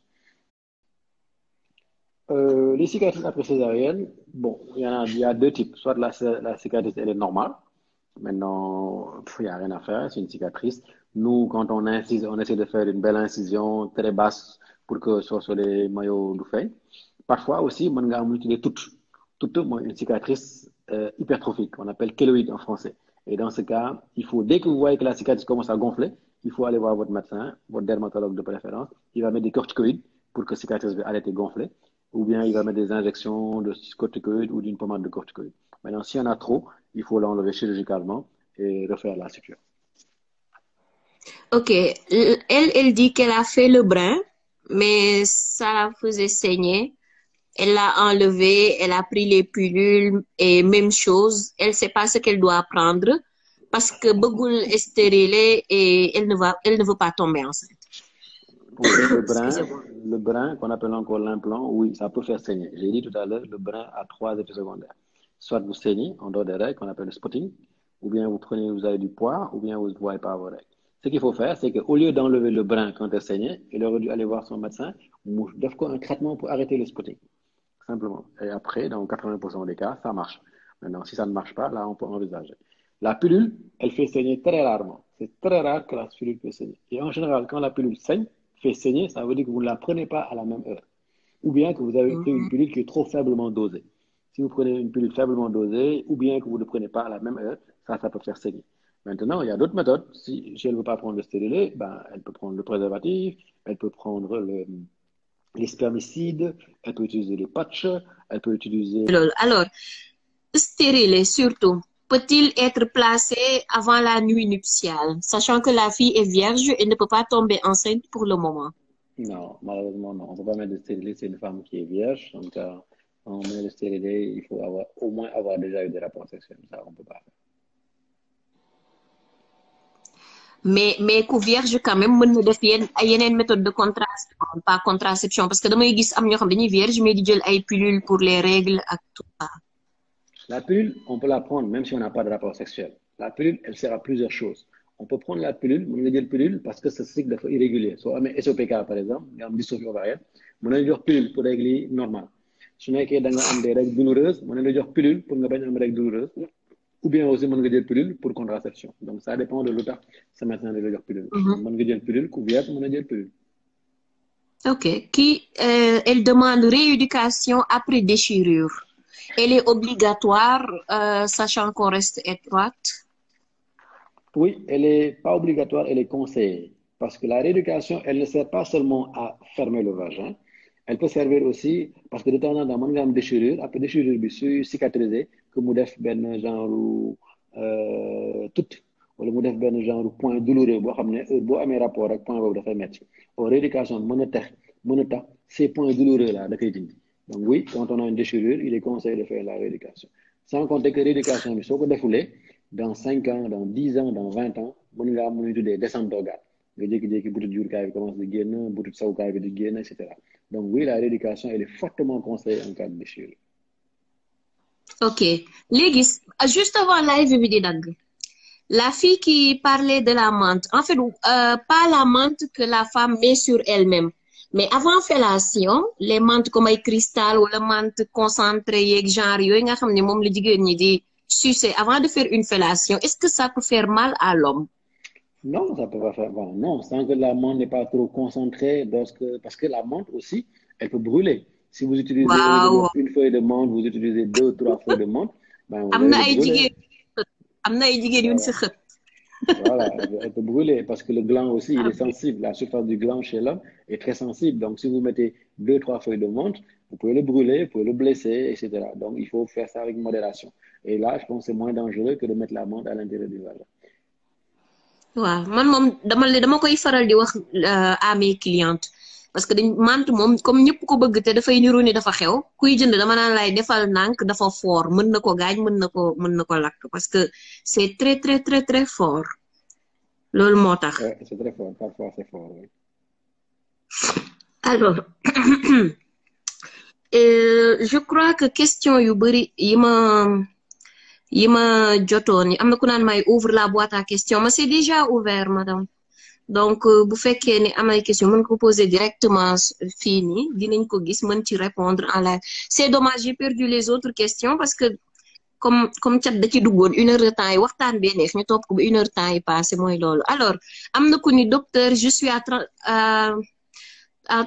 Les cicatrices après césarienne, bon, il y a deux types. Soit la cicatrice, elle est normale. Maintenant, il n'y a rien à faire, c'est une cicatrice. Nous, quand on incise, on essaie de faire une belle incision très basse pour que ce soit sur les maillots du fait. Parfois aussi, on a utilisé toute une cicatrice hypertrophique, qu'on appelle kéloïde en français. Et dans ce cas, dès que vous voyez que la cicatrice commence à gonfler, il faut aller voir votre médecin, votre dermatologue de préférence. Il va mettre des corticoïdes pour que la cicatrice arrête de gonfler. Ou bien il va mettre des injections de corticoïdes ou d'une pommade de corticoïdes. Maintenant, s'il y en a trop, il faut l'enlever chirurgicalement et refaire la suture. Ok, elle dit qu'elle a fait le brin, mais ça la faisait saigner. Elle l'a enlevé, elle a pris les pilules et même chose, elle sait pas ce qu'elle doit prendre parce que bëggul stérilé et elle ne veut pas tomber enceinte. Oui, le brin qu'on appelle encore l'implant, oui, ça peut faire saigner. J'ai dit tout à l'heure, le brin a 3 effets secondaires. Soit vous saignez en dehors des règles, qu'on appelle le spotting, ou bien vous avez du poids, ou bien vous ne voyez pas vos règles. Ce qu'il faut faire, c'est qu'au lieu d'enlever le brin quand elle saignait, il aurait dû aller voir son médecin, un traitement pour arrêter le spotting. Simplement. Et après, dans 80% des cas, ça marche. Maintenant, si ça ne marche pas, là, on peut envisager. La pilule, elle fait saigner très rarement. C'est très rare que la pilule peut saigner. Et en général, quand la pilule fait saigner, ça veut dire que vous ne la prenez pas à la même heure. Ou bien que vous avez pris une pilule qui est trop faiblement dosée. Si vous prenez une pilule faiblement dosée, ou bien que vous ne prenez pas à la même heure, ça peut faire saigner. Maintenant, il y a d'autres méthodes. Si elle ne veut pas prendre le stérilet, elle peut prendre le préservatif, elle peut prendre les spermicides, elle peut utiliser les patchs, elle peut utiliser... Alors, stérilet surtout, peut-il être placé avant la nuit nuptiale, sachant que la fille est vierge et ne peut pas tomber enceinte pour le moment? Non, malheureusement, non. On ne peut pas mettre de stérilet, c'est une femme qui est vierge. Donc, quand on met le stérilet, il faut au moins avoir déjà eu des rapports sexuels. Ça, on ne peut pas faire. Mais ku vierge quand même mën na def yeneen méthode de contraception, pas contraception, parce que damay gis am ñoo xam dañuy vierge mais di jël ay pilules pour les règles ak tout ça. La pilule, on peut la prendre même si on n'a pas de rapport sexuel. La pilule, elle sert à plusieurs choses. On peut prendre la pilule, mën nga jël pilule parce que ce cycle dafa irrégulier. Soo amee SOPK par exemple, nga am dystrophie ovarienne, mën nañu jox pilule pour règles yi normal. Su nekkee da nga am des règles douloureuses, mën nañu jox pilule pour nga bañ am règles douloureuses. Ou bien aussi mën nga jël pilule pour contraception. Donc ça dépend de lu tax sa médecin di la jox pilule. Mën nga jël pilule ku vierge mën na jël pilule. Ok. Elle demande rééducation après déchirure. Elle est obligatoire, sachant qu'on reste étroite? Oui, elle n'est pas obligatoire, elle est conseillée. Parce que la rééducation, elle ne sert pas seulement à fermer le vagin, elle peut servir aussi, parce que de temps en temps, mën nga am déchirure, après déchirure bi suy cicatriser, que mu def benn genre tout, wala mu def benn genre point douloureux boo xam ne heure boo amee rapport ak point boobu dafay metti. Rééducation mën a tax ces points douloureux là da koy dindi. Donc oui, quand on a une déchirure, il est conseillé de faire la rééducation. Sans compter que rééducation bi soo ko defulee, dans 5 ans, dans 10 ans, dans 20 ans, mën nga am lu ñuy tuddee descente d'organes. nga jékki-jékki butit jurukaay bi commence di génn, butit sawukaay bi di génn, etc. Donc oui, la rééducation, elle est fortement conseillée en cas de déchirure. Ok. Léegi, juste avant live bi di dagg, la fille qui parlait de la menthe, en fait, pas la menthe que la femme met sur elle-même, mais avant fellation, les menthes comme ay cristal wala menthe concentrée yeeg genre yooyu nga xam ne moom la jigéen ñi di sucer avant de faire une fellation, est-ce que ça peut faire mal à l'homme? Non, ça peut pas faire. Bon, non, sans que la menthe n'est pas trop concentrée, parce que la menthe aussi, elle peut brûler. Si vous utilisez, au lieu de Waaw, mettre une feuille de menthe, vous utilisez 2, 3 feuilles de menthe, ben, vous am allez na le ay brûler. jigéen am na ay jigéen yu ñu Voilà. si xët. Voilà, elle peut brûler parce que le gland aussi, il Ah est oui. sensible. La surface du gland chez l'homme est très sensible. Donc, si vous mettez 2, 3 feuilles de menthe, vous pouvez le brûler, vous pouvez le blesser, etc. Donc, il faut faire ça avec modération. Et là, je pense que c'est moins dangereux que de mettre la menthe à l'intérieur du vagin. Waaw man moom dama koy faral di wax à mes clientes parce que dañ menthe moom comme ñëpp ko bëgg te dafay niru ni dafa xew kuy jënd dama naan lay defal nànk dafa fort mën na ko gaañ mën na ko lakk parce que c'est très très très très fort loolu moo tax. Ouais, c'est très fort. Parfois, c'est fort. Oui. Alors je crois que question yu bari yi ma jotoon yi am na ku naan may ouvre la boîte à questions mais c'est déjà ouvert madame. Donc bu fekkee ne am ay question mën ko poser directement fii nii dinañ ko gis mën ci répondre en live. C'est dommage j'ai perdu les autres questions parce que comme cat da ci duggoon 1 heure de temps yi waxtaan bee neex ñu topp ko ba 1 heure de temps yi passé mooy loolu alors am na ku ni docteur je suis à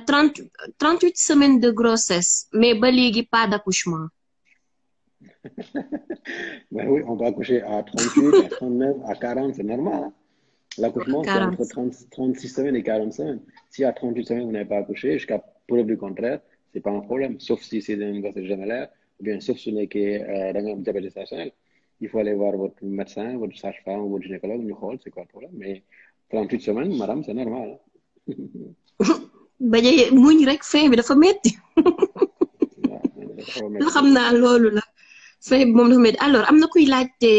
38 semaines de grossesse mais ba léegi pas d'accouchement. Ben oui, on peut accoucher à 38, à 39, à 40, c'est normal. Hein. L'accouchement, c'est entre 36 semaines et 40 semaines. Si à 38 semaines, vous n'avez pas accouché, jusqu'à preuve du contraire, c'est pas un problème. Sauf si c'est une grossesse gémellaire, ou bien sauf si vous n'avez que diabète gestationnel. Il faut aller voir votre médecin, votre sage-femme ou votre gynécologue, ñu xool c'est quoi le problème. Mais 38 semaines, madame, c'est normal. bañ a muñ rek fin bi dafa metti xam naa loolu la fin bi moom dafa metti alors am na kuy laajte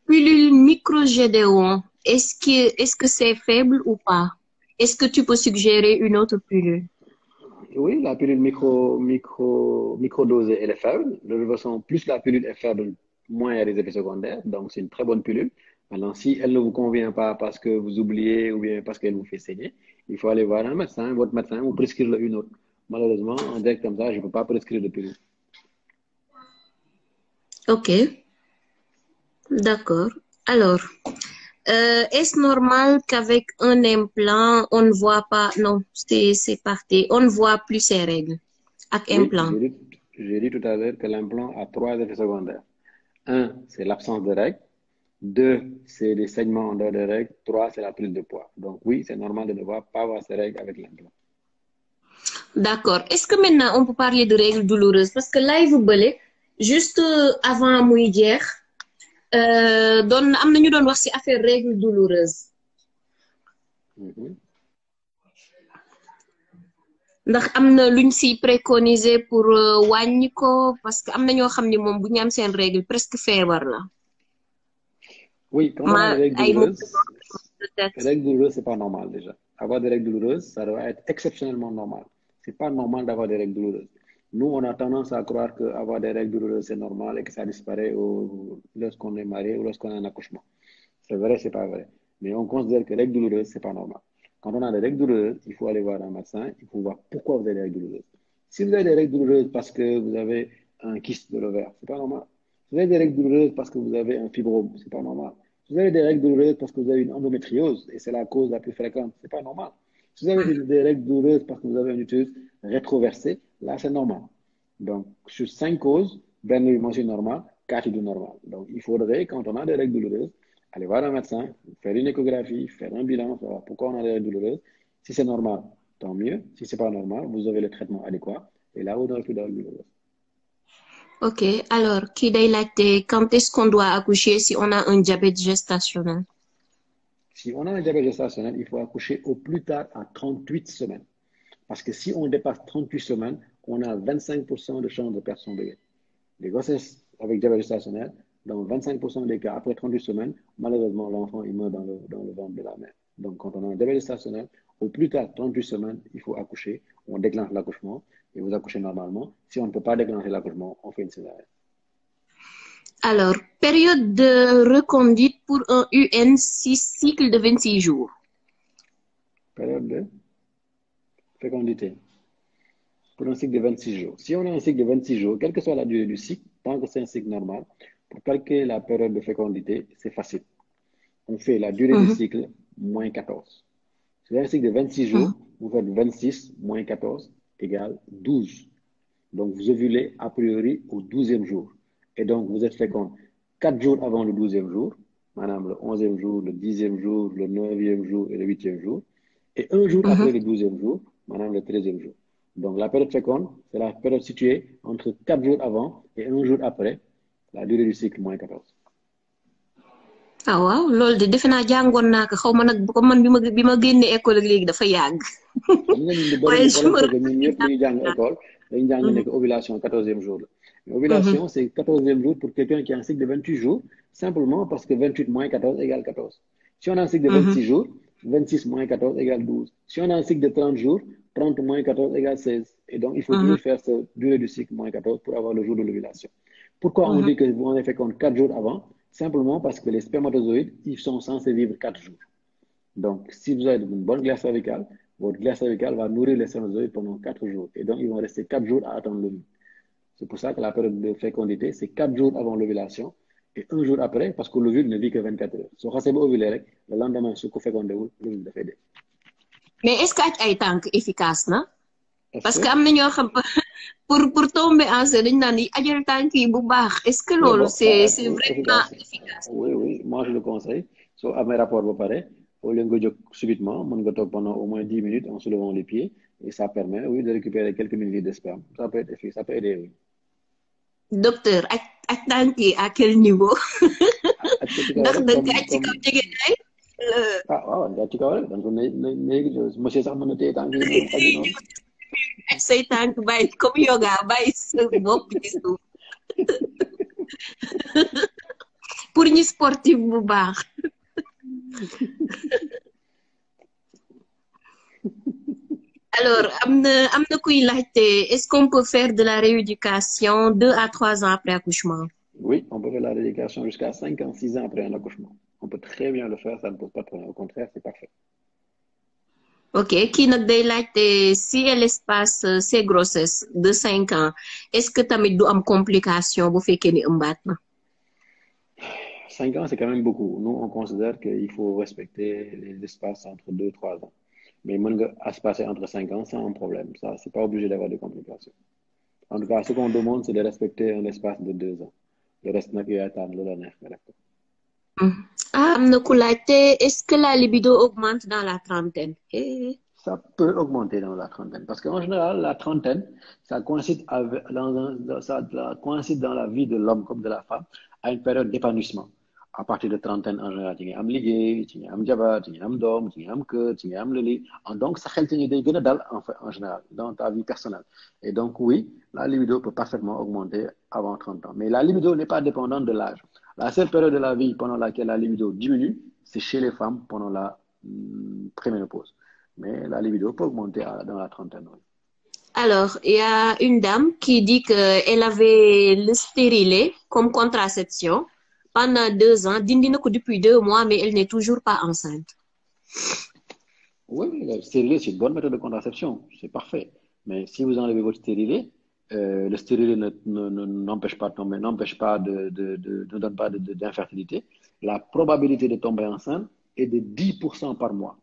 pilule microgédéon est-ce que c'est faible ou pas est-ce que tu peux suggérer une autre pilule? Oui, la pilule microdosée, elle est faible. De toute façon, plus la pilule est faible, moins il y a des effets secondaires. Donc, c'est une très bonne pilule. Maintenant, si elle ne vous convient pas parce que vous oubliez ou bien parce qu'elle vous fait saigner, il faut aller voir un médecin. Votre médecin vous prescrire une autre. Malheureusement, en direct comme ça, je ne peux pas prescrire de pilule. Ok, d'accord. Alors, est-ce normal qu'avec un implant, on ne voit pas... Non, c'est parti. On ne voit plus ses règles. Avec implant. J'ai dit tout à l'heure que l'implant a 3 effets secondaires. 1, c'est l'absence de règles. 2, c'est les saignements en dehors des règles. 3, c'est la prise de poids. Donc oui, c'est normal de ne pas avoir ces règles avec l'implant. D'accord. Est-ce que maintenant, on peut parler de règles douloureuses? Parce que live bële, juste avant muy jeex, am na ñu doon wax ci affaire règles douloureuses. Ndax am na luñ ci préconiser pour wàññi ko parce que am na ñoo xam ne moom bu ñu am seen règle presque feebar la. Oui, quand on a des règles douloureuses, c'est pas normal déjà. Avoir des règles douloureuses, ça doit être exceptionnellement normal. C'est pas normal d'avoir des règles douloureuses. Nous, on a tendance à croire qu'avoir des règles douloureuses, c'est normal et que ça disparaît lorsqu'on est marié ou lorsqu'on a un accouchement. C'est vrai, c'est pas vrai. Mais on considère que les règles douloureuses, c'est pas normal. Quand on a des règles douloureuses, il faut aller voir un médecin, il faut voir pourquoi vous avez des règles douloureuses. Si vous avez des règles douloureuses parce que vous avez un kyste de l'ovaire, c'est pas normal. Si vous avez des règles douloureuses parce que vous avez un fibrome, c'est pas normal. Si vous avez des règles douloureuses parce que vous avez une endométriose, et c'est la cause la plus fréquente, c'est pas normal. Si vous avez des règles douloureuses parce que vous avez un utérus rétroversé, là, c'est normal. Donc, sur 5 causes, ben oui, c'est normal, 4 du normal. Donc, il faudrait, quand on a des règles douloureuses, aller voir un médecin, faire une échographie, faire un bilan, savoir pourquoi on a des règles douloureuses. Si c'est normal, tant mieux. Si c'est pas normal, vous avez le traitement adéquat. Et là, vous n'aurez plus de règles douloureuses. Ok, alors, quand est-ce qu'on doit accoucher si on a un diabète gestationnel? Si on a un diabète gestationnel, il faut accoucher au plus tard à 38 semaines. Parce que si on dépasse 38 semaines, on a 25% de chance de perdre son bébé. Les grossesses avec diabète gestationnel, dans 25% des cas, après 38 semaines, malheureusement, l'enfant il meurt dans le ventre de la mère. Donc, quand on a un diabète gestationnel, au plus tard 38 semaines, il faut accoucher. On déclenche l'accouchement et vous accouchez normalement. Si on ne peut pas déclencher l'accouchement, on fait une césarienne. Alors, période de reconduite pour un UN 6 cycle de 26 jours. Période de fécondité pour un cycle de 26 jours. Si on a un cycle de 26 jours, quelle que soit la durée du cycle, tant que c'est un cycle normal, pour calculer la période de fécondité, c'est facile. On fait la durée du cycle moins 14. Si vous avez un cycle de 26 jours, vous faites 26 moins 14 égale 12. Donc, vous ovulez a priori au 12e jour. Et donc, vous êtes fécond 4 jours avant le 12e jour, madame, le 11e jour, le 10e jour, le 9e jour et le 8e jour. Et un jour après le 12e jour, madame, le 13e jour. Donc, la période féconde, c'est la période située entre 4 jours avant et un jour après la durée du cycle moins 14. Ah waaw loolu de defe naa jàngoon naa ko xaw ma nag comme man bi ma génnee école ak léegi dafa yàgg. xam nga ñun waaye je me ñun ñëpp dañuy jàng école dañu jàng ne que ovulation 14e jour la. Mais ovulation, c'est 14e jour pour quelqu'un qui a un cycle de 28 jours, simplement parce que 28 moins 14 égale 14. Si on a un cycle de 26 jours, 26 moins 14 égale 12. Si on a un cycle de 30 jours, 30 moins 14 égale 16. Et donc, il faut toujours faire cette durée du cycle moins 14 pour avoir le jour de l'ovulation. Pourquoi on dit que vous en avez féconde 4 jours avant? Simplement parce que les spermatozoïdes, ils sont censés vivre 4 jours. Donc, si vous avez une bonne glaire cervicale, votre glaire cervicale va nourrir les spermatozoïdes pendant 4 jours. Et donc, ils vont rester 4 jours à attendre l'ovule. C'est pour ça que la période de fécondité, c'est 4 jours avant l'ovulation et un jour après, parce que l'ovule ne vit que 24 heures. Si on a ovulé, le lendemain, si on fécondé, l'ovule va faire. Mais est-ce que ay tànk efficace na? Parce que am na ñoo xam pour tomber enceinte dañu naan yi ajal tànk yi bu baax. Est-ce que loolu c'est vraiment efficace? Oui, oui, moi je le conseille. So, à mes rapports ba pare, au lieu nga jóg subitement, mën nga toog pendant au moins 10 minutes en soulevant les pieds et ça permet, oui, de récupérer quelques millilitres de sperme. Ça peut être efficace, ça peut aider, oui. Docteur, ak tànk yi à quel niveau? Ndax da nga ci kaw jege ay? Ah waaw, da ci kaw rek donc léegi monsieur sax mën na téye tànk yi say tànk bàyyi comme yoga bàyyi sa bopp ci suuf pour ñi sportif bu baax. Alors am na kuy laajte est-ce qu'on peut faire de la rééducation 2 à 3 ans après accouchement? Oui, on peut faire la rééducation jusqu'à 5 ans, 6 ans après un accouchement. On peut très bien le faire, ça ne pose pas de problème. Au contraire, c'est parfait. Ok, kii nag day laajte si elle espace ses grossesses de 5 ans, est-ce que tamit du am complication bu fekkee ni ëmbaat na? 5 ans, c'est quand même beaucoup. Nous, on considère qu'il faut respecter les espaces entre 2 et 3 ans. Mais mën nga espacer entre 5 ans sans un problème. Ça, c'est pas obligé d'avoir des complications. En tout cas, ce qu'on demande, c'est de respecter un espace de 2 ans. Le reste nag yaay tànn lu la neex nga def ko. Am na ku laajte est-ce que la libido augmente dans la trentaine? Ça peut augmenter dans la trentaine parce qu'en général, la trentaine, ça coïncide coïncide dans la vie de l'homme comme de la femme à une période d'épanouissement. À partir de trentaine, en général, tu as am liggéey, tu as am jabar, tu as am doom, tu as am kër, tu as am lili. Donc, ça xel ci day gën a dal en général dans ta vie personnelle. Et donc, oui, la libido peut parfaitement augmenter avant 30 ans. Mais la libido n'est pas dépendante de l'âge. La seule période de la vie pendant laquelle la libido diminue, c'est chez les femmes pendant la préménopause. Mais la libido peut augmenter dans la trentaine. Oui. Alors, il y a une dame qui dit qu'elle avait le stérilet comme contraception pendant 2 ans, dindi na ko depuis 2 mois, mais elle n'est toujours pas enceinte. Oui, le stérilet, c'est une bonne méthode de contraception, c'est parfait. Mais si vous enlevez votre stérilet, le stérilet n'empêche pas de tomber, ne donne pas d'infertilité. La probabilité de tomber enceinte est de 10% par mois.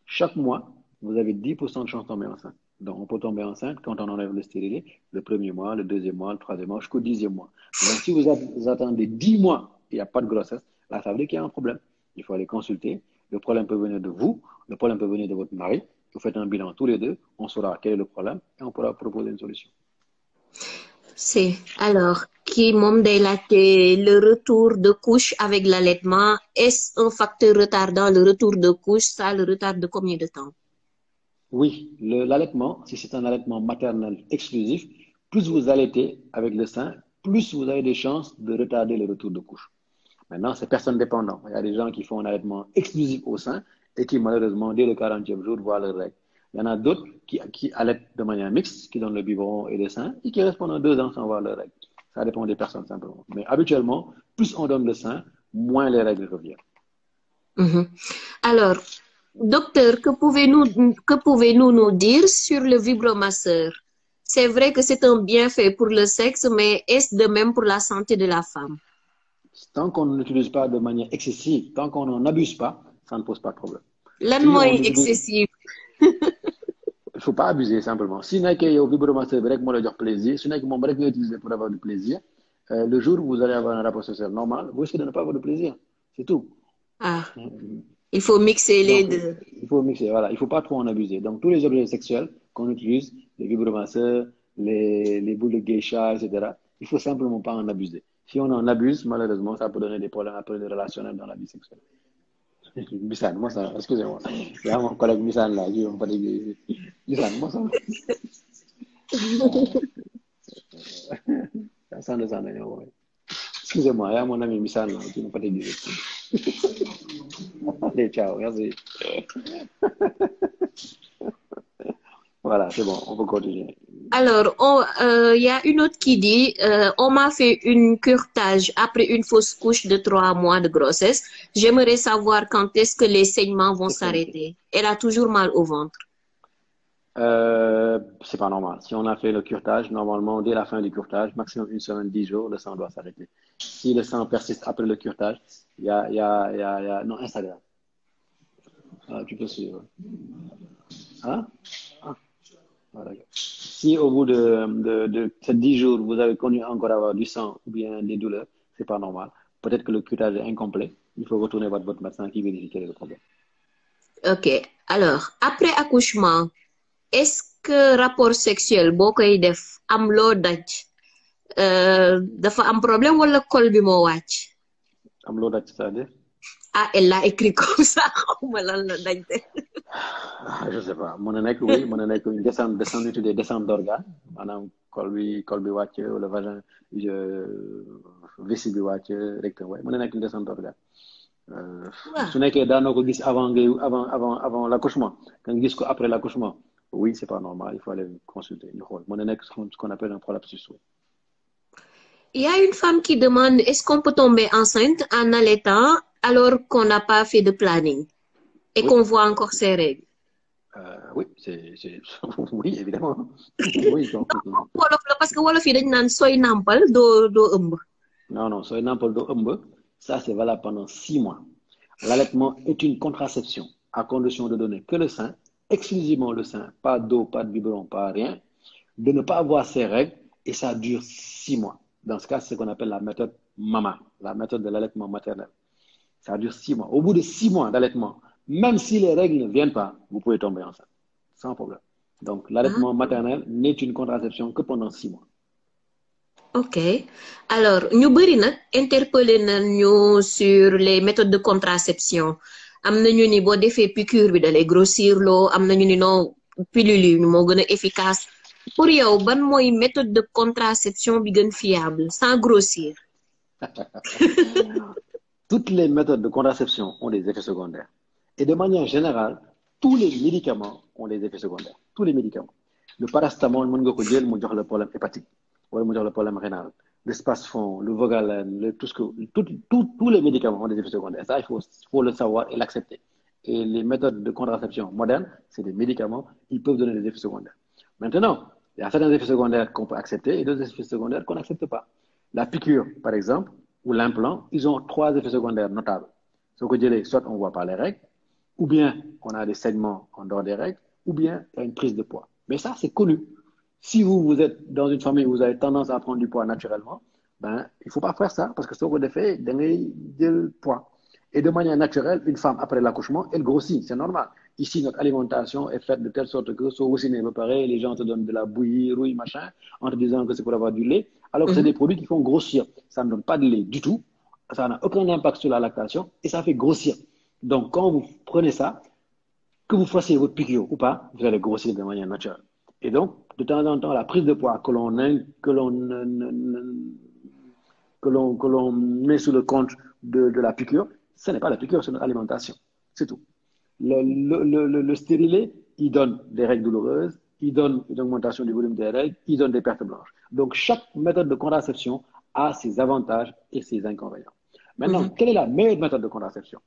Chaque mois, vous avez 10% de chance de tomber enceinte. Donc, on peut tomber enceinte quand on enlève le stérilet, le premier mois, le deuxième mois, le troisième mois, jusqu'au 10e mois. Donc, si vous attendez 10 mois, il n'y a pas de grossesse, là, ça veut dire qu'il y a un problème. Il faut aller consulter. Le problème peut venir de vous, le problème peut venir de votre mari. Vous faites un bilan tous les deux, on saura quel est le problème et on pourra proposer une solution. C'est alors qui moom day laajte le retour de couche avec l'allaitement, est-ce un facteur retardant le retour de couche? Ça le retarde de combien de temps? Oui, l'allaitement, si c'est un allaitement maternel exclusif, plus vous allaitez avec le sein, plus vous avez des chances de retarder le retour de couche. Maintenant, c'est personne dépendant. Il y a des gens qui font un allaitement exclusif au sein et qui, malheureusement, dès le 40e jour, voient leurs règles. Il y en a d'autres qui allaitent de manière mixte, qui donnent le biberon et le sein, et qui restent pendant 2 ans sans voir leurs règles. Ça dépend des personnes, simplement. Mais habituellement, plus on donne le sein, moins les règles reviennent. Mhm. Alors, docteur, que pouvez-vous nous dire sur le vibromasseur? C'est vrai que c'est un bienfait pour le sexe, mais est-ce de même pour la santé de la femme? Tant qu'on ne l'utilise pas de manière excessive, tant qu'on n'en abuse pas, ça ne pose pas de problème. Lan Si on mooy utilise, excessif. il ne faut pas abuser simplement. Si nekkee yow vibromasseur bi rek moo la jox plaisir, si nekk moom rek nga utiliser pour avoir du plaisir, le jour où vous allez avoir un rapport sexuel normal, vous risquez de ne pas avoir de plaisir. C'est tout. Ah, il faut mixer les Donc, deux. il faut mixer, voilà. Il ne faut pas trop en abuser. Donc, tous les objets sexuels qu'on utilise, les vibromasseurs, les boules de geisha, etc., il ne faut simplement pas en abuser. Si on en abuse, malheureusement, ça peut donner des problèmes après de relationnels dans la vie sexuelle. Missan, moi ça, excusez-moi. Il y a mon collègue Missan là, qui va pas dire. Missan, moi ça. Ça descend, excusez-moi, il y a mon ami Missan là, qui va pas dire. Allez, ciao, merci. Voilà, c'est bon, on peut continuer. Alors, y a une autre qui dit, on m'a fait une curetage après une fausse couche de 3 mois de grossesse. J'aimerais savoir quand est-ce que les saignements vont s'arrêter. Elle a toujours mal au ventre. C'est pas normal. Si on a fait le curetage, normalement, dès la fin du curetage, maximum 1 semaine, 10 jours, le sang doit s'arrêter. Si le sang persiste après le curetage, non, Instagram. Ah, tu peux suivre. Hein? Ah, voilà. Si au bout de ces 10 jours, vous avez connu encore avoir du sang ou bien des douleurs, c'est pas normal. Peut-être que le curetage est incomplet. Il faut retourner voir votre médecin qui vérifie quel est le problème. Ok. Alors, après accouchement, est-ce que rapport sexuel boo koy def am loo daj dafa am problème wala col bi moo wàcc? Am loo daj, c'est-à-dire? Ah, elle l'a écrit comme ça. xawma lan la daj de. Je sais pas. Mën na nekk, oui, mën na nekk une descente des descentes d'organes. Maanaam col bi wàcc, le vagin, vessie bi wàcc, rectum, ouais. Mën na nekk une descente d'organes. Waaw. Su nekkee daanoo ko gis avant l'accouchement, quand nga gis ko après l'accouchement, oui, c'est pas normal, il faut aller consulter, ñu xool. Mën na nekk ce qu'on appelle un prolapsus. Il y a une femme qui demande est-ce qu'on peut tomber enceinte en allaitant alors qu'on n'a pas fait de planning et Oui. qu'on voit encore ses règles? Oui, oui, évidemment. Oui, donc, Wolof la parce que wolof yi dañ naan sooy nàmpal doo ëmb. non, sooy nampal doo ëmb, ça c'est valable pendant 6 mois. L'allaitement est une contraception à condition de donner que le sein, exclusivement le sein, pas d'eau, pas de biberon, pas rien, de ne pas avoir ses règles et ça dure 6 mois. Dans ce cas, c'est ce qu'on appelle la méthode MAMA, la méthode de l'allaitement maternel. Ça dure 6 mois. Au bout de 6 mois d'allaitement, même si les règles ne viennent pas, vous pouvez tomber enceinte, sans problème. Donc, l'allaitement maternel n'est une contraception que pendant 6 mois. Ok. Alors, ñu bëri nag interpellé nañu sur les méthodes de contraception. Am na ñu ni boo defee piqûre bi da lay grossir loo, am na ñu ni non pilule yi moo gën a efficace. Pour yow, ban mooy méthode de contraception bi gën fiable sans grossir? Toutes les méthodes de contraception ont des effets secondaires. Et de manière générale, tous les médicaments ont des effets secondaires. Tous les médicaments. Le paracétamol, mën nga ko jël mu jox le problème hépatique, wala mu jox le problème rénal. Le Spasfon, le Vogalène, tous les médicaments ont des effets secondaires. Ça, il faut le savoir et l'accepter. Et les méthodes de contraception modernes, c'est des médicaments, ils peuvent donner des effets secondaires. Maintenant, il y a certains effets secondaires qu'on peut accepter et d'autres effets secondaires qu'on n'accepte pas. La piqûre, par exemple, ou l'implant, ils ont 3 effets secondaires notables. Soit on ne voit pas les règles, ou bien on a des saignements en dehors des règles, ou bien il y a une prise de poids. Mais ça, c'est connu. Si vous êtes dans une famille où vous avez tendance à prendre du poids naturellement, ben, il ne faut pas faire ça, parce que ce que vous faites, vous avez du poids. Et de manière naturelle, une femme, après l'accouchement, elle grossit, c'est normal. Ici, notre alimentation est faite de telle sorte que, soit aussi n'est pas pareil, les gens te donnent de la bouillie, rouille, machin, en te disant que c'est pour avoir du lait, alors que c'est des produits qui font grossir. Ça ne donne pas de lait du tout, ça n'a aucun impact sur la lactation, et ça fait grossir. Donc, quand vous prenez ça, que vous fassiez votre piqûre ou pas, vous allez grossir de manière naturelle. Et donc, de temps en temps, la prise de poids que l'on met sous le compte de la piqûre, ce n'est pas la piqûre, c'est notre alimentation. C'est tout. Le stérilet, il donne des règles douloureuses, il donne une augmentation du volume des règles, il donne des pertes blanches. Donc, chaque méthode de contraception a ses avantages et ses inconvénients. Maintenant, quelle est la meilleure méthode de contraception?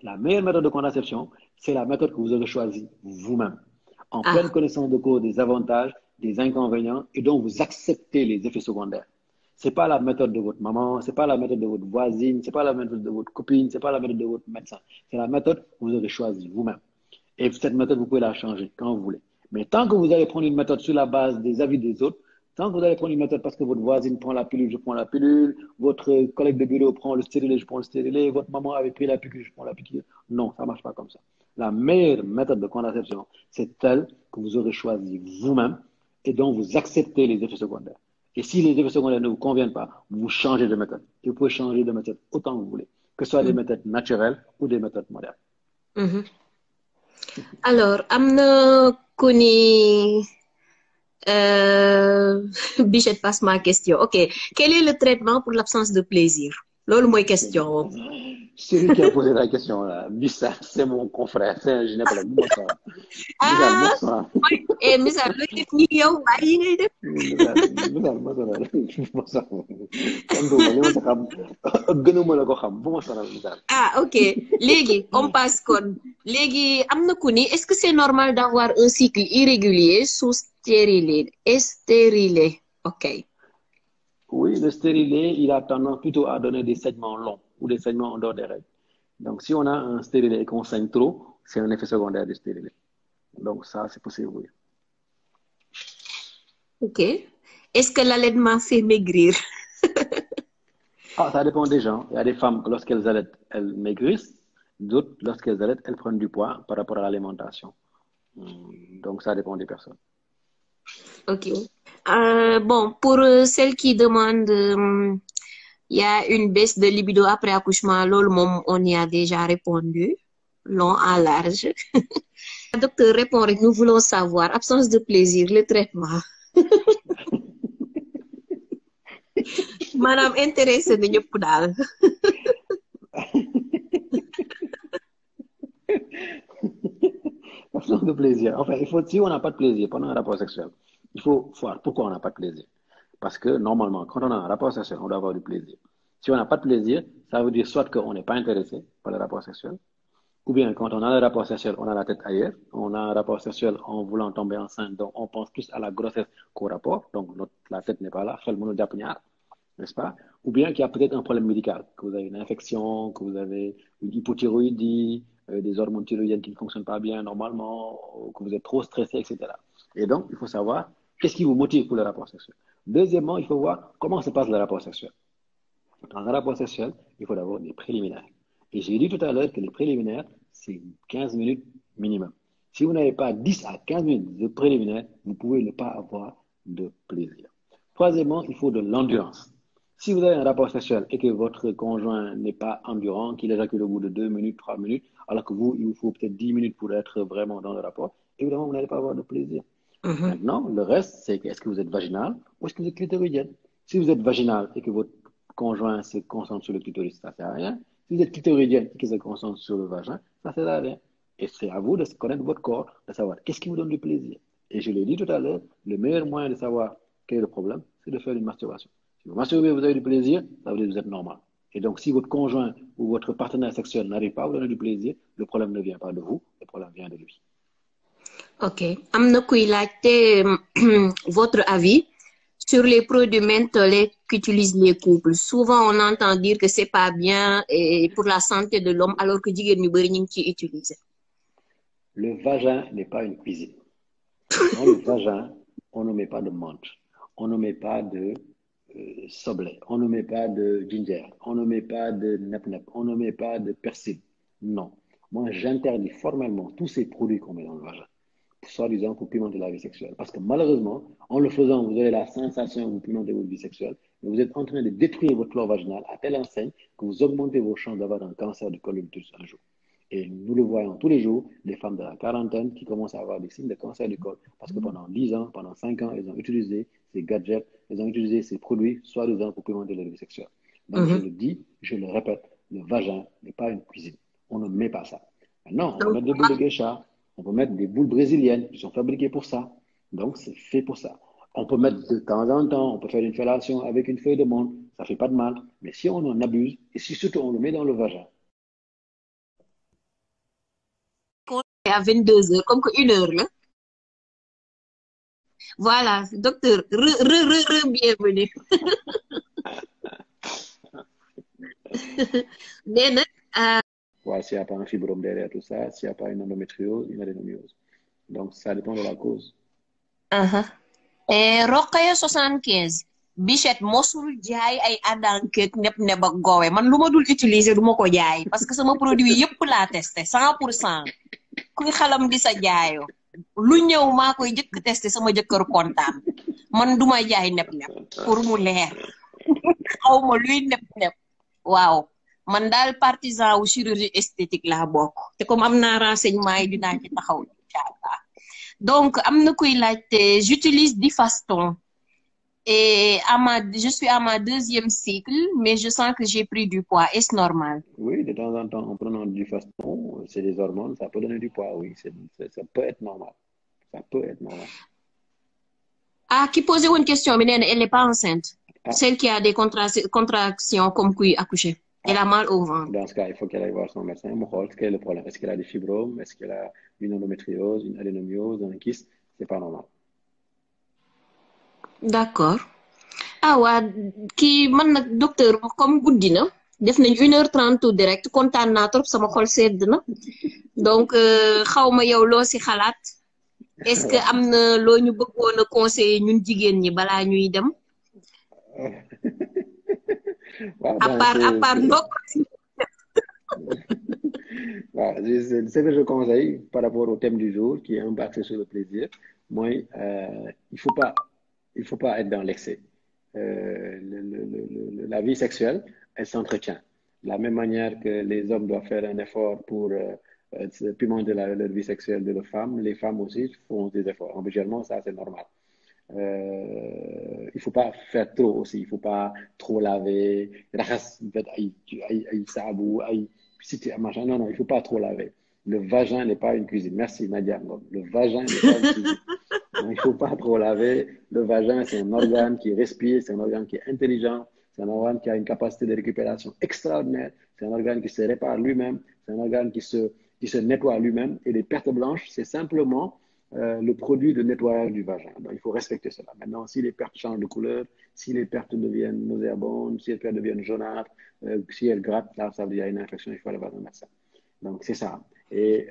La meilleure méthode de contraception, c'est la méthode que vous aurez choisie vous-même, en pleine connaissance de cause des avantages, des inconvénients, et dont vous acceptez les effets secondaires. C'est pas la méthode de votre maman, c'est pas la méthode de votre voisine, c'est pas la méthode de votre copine, c'est pas la méthode de votre médecin. C'est la méthode que vous aurez choisie vous-même. Et cette méthode, vous pouvez la changer quand vous voulez. Mais tant que vous allez prendre une méthode sur la base des avis des autres, tant que vous allez prendre une méthode parce que votre voisine prend la pilule, je prends la pilule, votre collègue de bureau prend le stérilet, je prends le stérilet, votre maman avait pris la piqûre, je prends la piqûre. Non, ça ne marche pas comme ça. La meilleure méthode de contraception, c'est celle que vous aurez choisie vous-même et dont vous acceptez les effets secondaires. Et si les effets secondaires ne vous conviennent pas, vous changez de méthode. Et vous pouvez changer de méthode autant que vous voulez, que ce soit des méthodes naturelles ou des méthodes modernes. Alors, amna koni Bichette passe ma question. Ok, quel est le traitement pour l'absence de plaisir? Lolo moi question. Celui qui a posé la question là, Missa, c'est mon confrère, c'est un gynécologue. Bonsoir. Bonsoir. Eh, Missa, lo def ni yow bayi ngay def. Bonsoir. Gënuma la ko xam. Bonsoir. Ah, ok. Légui, on passe kon. Légui, amna kuni, est-ce que c'est normal d'avoir un cycle irrégulier sous stérilet? Stérilé. Ok. Oui, le stérilet, il a tendance plutôt à donner des saignements longs ou des saignements en dehors des règles. Donc, si on a un stérilet et qu'on saigne trop, c'est un effet secondaire du stérilet. Donc, ça, c'est possible, oui. Ok. Est-ce que l'allaitement fait maigrir? Ah, ça dépend des gens. Il y a des femmes, lorsqu'elles allaitent, elles maigrissent. D'autres, lorsqu'elles allaitent, elles prennent du poids par rapport à l'alimentation. Donc, ça dépend des personnes. Ok. Bon, pour celles qui demandent, il y a une baisse de libido après accouchement. Lol, on y a déjà répondu, long en large. Le docteur répond, nous voulons savoir, absence de plaisir, le traitement. Madame intéressée de ñëpp daal. Absence de plaisir. Enfin, si on n'a pas de plaisir pendant un rapport sexuel, il faut voir pourquoi on n'a pas de plaisir. Parce que normalement, quand on a un rapport sexuel, on doit avoir du plaisir. Si on n'a pas de plaisir, ça veut dire soit qu'on n'est pas intéressé par le rapport sexuel, ou bien quand on a un rapport sexuel, on a la tête ailleurs. On a un rapport sexuel en voulant tomber enceinte, donc on pense plus à la grossesse qu'au rapport. Donc la tête n'est pas là, n'est-ce pas? Ou bien qu'il y a peut-être un problème médical, que vous avez une infection, que vous avez une hypothyroïdie, des hormones thyroïdiennes qui ne fonctionnent pas bien normalement, que vous êtes trop stressé, etc. Et donc, il faut savoir qu'est-ce qui vous motive pour le rapport sexuel. Deuxièmement, il faut voir comment se passe le rapport sexuel. Dans un rapport sexuel, il faut d'abord des préliminaires. Et j'ai dit tout à l'heure que les préliminaires, c'est 15 minutes minimum. Si vous n'avez pas 10 à 15 minutes de préliminaires, vous pouvez ne pas avoir de plaisir. Troisièmement, il faut de l'endurance. Si vous avez un rapport sexuel et que votre conjoint n'est pas endurant, qu'il éjacule au bout de 2 minutes, 3 minutes, alors que vous, il vous faut peut-être 10 minutes pour être vraiment dans le rapport, évidemment, vous n'allez pas avoir de plaisir. Maintenant, le reste, c'est est-ce que vous êtes vaginal ou est-ce que vous êtes clitoridienne? Si vous êtes vaginal et que votre conjoint se concentre sur le clitoris, ça ne sert à rien. Si vous êtes clitoridienne et qu'il se concentre sur le vagin, ça ne sert à rien. Et c'est à vous de connaître votre corps, de savoir qu'est-ce qui vous donne du plaisir. Et je l'ai dit tout à l'heure, le meilleur moyen de savoir quel est le problème, c'est de faire une masturbation. Si vous masturbez, vous avez du plaisir, ça veut dire que vous êtes normal. Et donc, si votre conjoint ou votre partenaire sexuel n'arrive pas à vous donner du plaisir, le problème ne vient pas de vous, le problème vient de lui. Ok. Amna kuy laajte votre avis sur les produits mentholés qu'utilisent les couples. Souvent, on entend dire que c'est pas bien et pour la santé de l'homme, alors que jigéen ñu bari ñu ngi ciy utiliser. Le vagin n'est pas une cuisine. Dans le vagin, on ne met pas de menthe, on ne met pas de soble, on ne met pas de ginger, on ne met pas de nep-nep, on ne met pas de persil. Non. Moi, j'interdis formellement tous ces produits qu'on met dans le vagin, soi-disant pour pimenter la vie sexuelle. Parce que malheureusement, en le faisant, vous avez la sensation que vous pimentez votre vie sexuelle, mais vous êtes en train de détruire votre flore vaginale à telle enseigne que vous augmentez vos chances d'avoir un cancer du col de l'utérus un jour. Et nous le voyons tous les jours, des femmes de la quarantaine qui commencent à avoir des signes de cancer du col parce que pendant 10 ans, pendant 5 ans, elles ont utilisé ces gadgets, elles ont utilisé ces produits, soi-disant pour pimenter leur vie sexuelle. Donc je le dis, je le répète, le vagin n'est pas une cuisine. On ne met pas ça. Non, on peut Donc, mettre des boules de geisha, on peut mettre des boules brésiliennes qui sont fabriquées pour ça. Donc, c'est fait pour ça. On peut mettre de temps en temps, on peut faire une fellation avec une feuille de menthe, ça fait pas de mal. Mais si on en abuse, et si surtout on le met dans le vagin, à 22 heures, comme que 1 heure, là. Voilà, docteur, bienvenue. Nee na, voilà, s'il n'y a pas un fibrome derrière tout ça, s'il n'y a pas une endométriose, une adénomiose. Donc, ça dépend de la cause. Rokhaya 75. Bichette mosul jaay ay adankeek neb ak goowe man lu ma dul utiliser du ma ko jaay parce que sama produit yëpp laa testé 100%. Kuy xalam di sa jaayo lu ñëw maa koy jëkk testé sama jëkkër kontaan man duma jaay neb pour mu leer xawma luy neb waaw man daal partisan wu chirurgie esthétique laa bokk te comme am naa renseignement yi dinaa ci taxaw inchallah. Donc am na kuy laajte j'utilise Difaston et je suis à ma 2e cycle mais je sens que j'ai pris du poids. Est-ce normal? Oui, de temps en temps, en prenant du Difaston, c'est des hormones, ça peut donner du poids, oui, ça peut être normal. Ça peut être normal. Ah, qui posait une question, mais elle n'est pas enceinte. Ah. Celle qui a des contractions comme qui accoucher. Elle a mal au ventre. Dans ce cas, il faut qu'elle aille voir son médecin. Quel est le problème? Est-ce qu'elle a des fibromes? Est-ce qu'elle a une endométriose, une adénomiose, un kyste? C'est pas normal. D'accord. Ah waa kii man nag docteur comme guddi na def nañ 1h30 tout direct kontaan naa trop sama xol sedd na donc xaw ma yow loo si xalaat est-ce que am na loo ñu bëggoon a conseiller ñun jigéen ñi balaa ñuy dem. À part ndokk. Voilà, ce que je conseille par rapport au thème du jour qui est un peu axé sur le plaisir, moi, il faut pas être dans l'excès. La vie sexuelle, elle s'entretient. De la même manière que les hommes doivent faire un effort pour pimenter leur vie sexuelle de leurs femmes, les femmes aussi font des efforts. Habituellement, ça, c'est normal. Il faut pas faire trop aussi. Il faut pas trop laver. Non, non, il faut pas trop laver. Le vagin n'est pas une cuisine. Merci, Nadia. Le vagin n'est pas une cuisine. Donc, il faut pas trop laver. Le vagin, c'est un organe qui respire, c'est un organe qui est intelligent, c'est un organe qui a une capacité de récupération extraordinaire, c'est un organe qui se répare lui-même, c'est un organe qui se nettoie lui-même. Et les pertes blanches, c'est simplement le produit de nettoyage du vagin. Donc, il faut respecter cela. Maintenant, si les pertes changent de couleur, si les pertes deviennent nauséabondes, si les pertes deviennent jaunâtres, si elles grattent, là, ça veut dire qu'il y a une infection, il faut aller voir un médecin. Donc, c'est ça. Et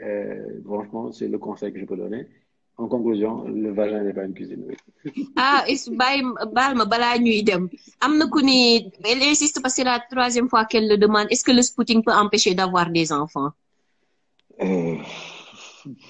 franchement, c'est le conseil que je peux donner. En conclusion, le vagin n'est pas une cuisine. Ah, baal ma balaa ñuy dem. Am na ku ni, elle insiste parce que c'est la 3e fois qu'elle le demande. Est-ce que le spotting peut empêcher d'avoir des enfants?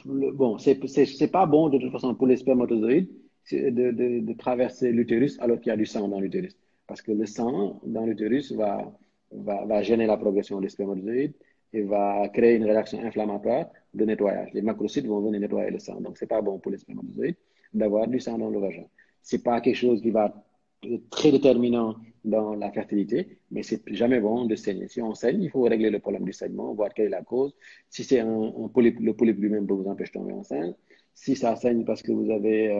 Bon, c'est pas bon de toute façon pour les spermatozoïdes de traverser l'utérus alors qu'il y a du sang dans l'utérus. Parce que le sang dans l'utérus va gêner la progression des spermatozoïdes et va créer une réaction inflammatoire de nettoyage. Les macrocytes vont venir nettoyer le sang. Donc, c'est pas bon pour les spermatozoïdes d'avoir du sang dans le vagin. C'est pas quelque chose qui va être très déterminant dans la fertilité, mais c'est jamais bon de saigner. Si on saigne, il faut régler le problème du saignement, voir quelle est la cause. Si c'est un polype, le polype lui-même peut vous empêcher de tomber enceinte. Si ça saigne parce que vous avez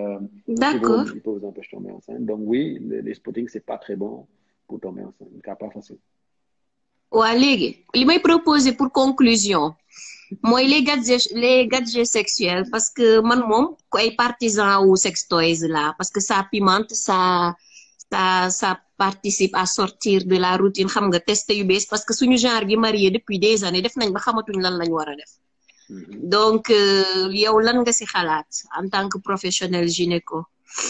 D'accord. il peut vous empêcher de tomber enceinte. Donc oui, les spottings, c'est pas très bon pour tomber enceinte. C'est pas facile. waa léegi li may proposer pour conclusion mooy les gadgets sexuels parce que man moom ku ay partisan wu sextoys là parce que ça pimente ça participe à sortir de la routine xam nga test yu bees parce que suñu genre gi marié depuis des années def nañ ba xamatuñ lan lañ war a def donc yow lan nga ci xalaat en tant que professionnel gynéco.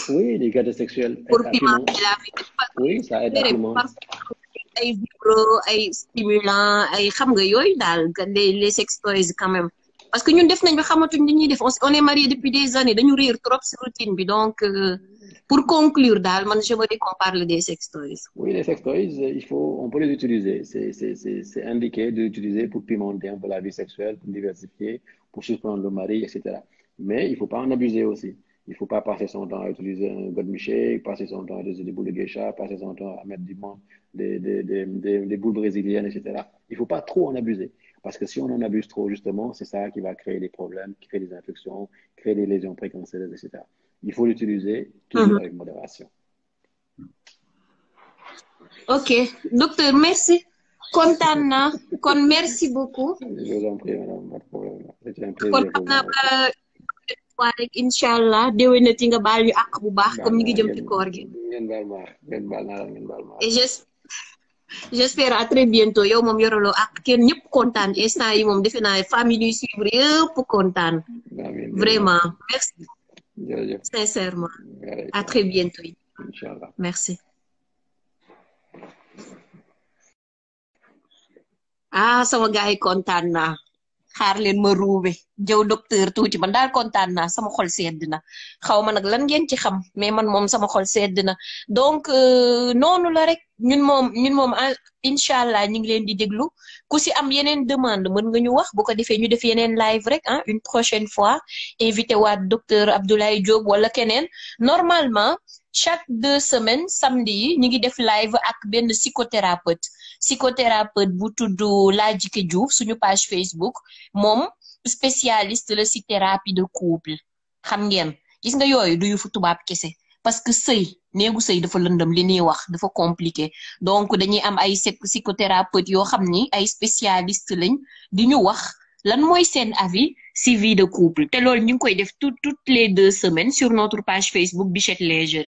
Oui, les gadgets sexuels. Pour pimenter la vie. Oui, ça aide à pimenter. Ay vibro ay stimulant ay xam nga yooyu daal les sextoys quand même parce que ñun def nañ ba xamatuñ li ñuy def on est marié depuis des années dañu réer trop ci routine bi donc pour conclure daal man je veux dire qu'on parle des sextoys. Oui, les sextoys, on peut les utiliser. C'est indiqué de l'utiliser pour pimenter un peu la vie sexuelle, pour diversifier, pour surprendre le mari, etc. Mais il ne faut pas en abuser aussi. Il ne faut pas passer son temps à utiliser un godmiché, passer son temps à utiliser des boules de geisha, passer son temps à mettre des boules brésiliennes, etc. Il ne faut pas trop en abuser. Parce que si on en abuse trop, justement, c'est ça qui va créer des problèmes, qui crée des infections, créer des lésions précancéreuses, etc. Il faut l'utiliser toujours avec modération. Ok, docteur, merci. Kontaan naa kon merci beaucoup. Je vous en prie, madame, pas de problème. C'était un kon plaisir xam pour naa moi. ba rek incha allah déwénati nga baal ñu àq bu baax comme ñu ngi jëm ci koor gi. ngeen baal ma ngeen baal naa la ngeen baal ma. Et j'espère à très bientôt yow moom yoraloo àq kenn ñëpp kontaan instant yi moom defe naa famille yi suivre yëpp kontaan. Amiin Vraiment merci. jërëjëf Sincèrement à très bientôt. Inch'Allah. Merci. Ah sama gars yi kontaan naa xaar leen ma ruube jëw docteur tuuti man daal kontaan naa sama xol sedd na xaw ma nag lan ngeen ci xam mais man moom sama xol sedd na donc noonu la rek ñun moom incha allah ñu ngi leen di déglu ku si am yeneen demande mën nga ñu wax bu ko defee ñu def yeneen live rek ah une prochaine fois invité waat docteur Abdoulaye Diop wala keneen normalement chaque 2 semaines samedi yi ñu ngi def live ak benn psychothérapeute bu tudd Ladjike Diouf suñu page Facebook moom spécialiste la si thérapie de couple xam ngeen gis nga yooyu du yu fu tubaab kese parce que néegu sëy dafa lëndëm li ñuy wax dafa compliqué donc dañuy am ay psychothérapeute yoo xam ni ay spécialiste lañ di ñu wax lan mooy seen avis si vie de couple te loolu ñu ngi koy def toutes les 2 semaines sur notre page Facebook Bichette Léger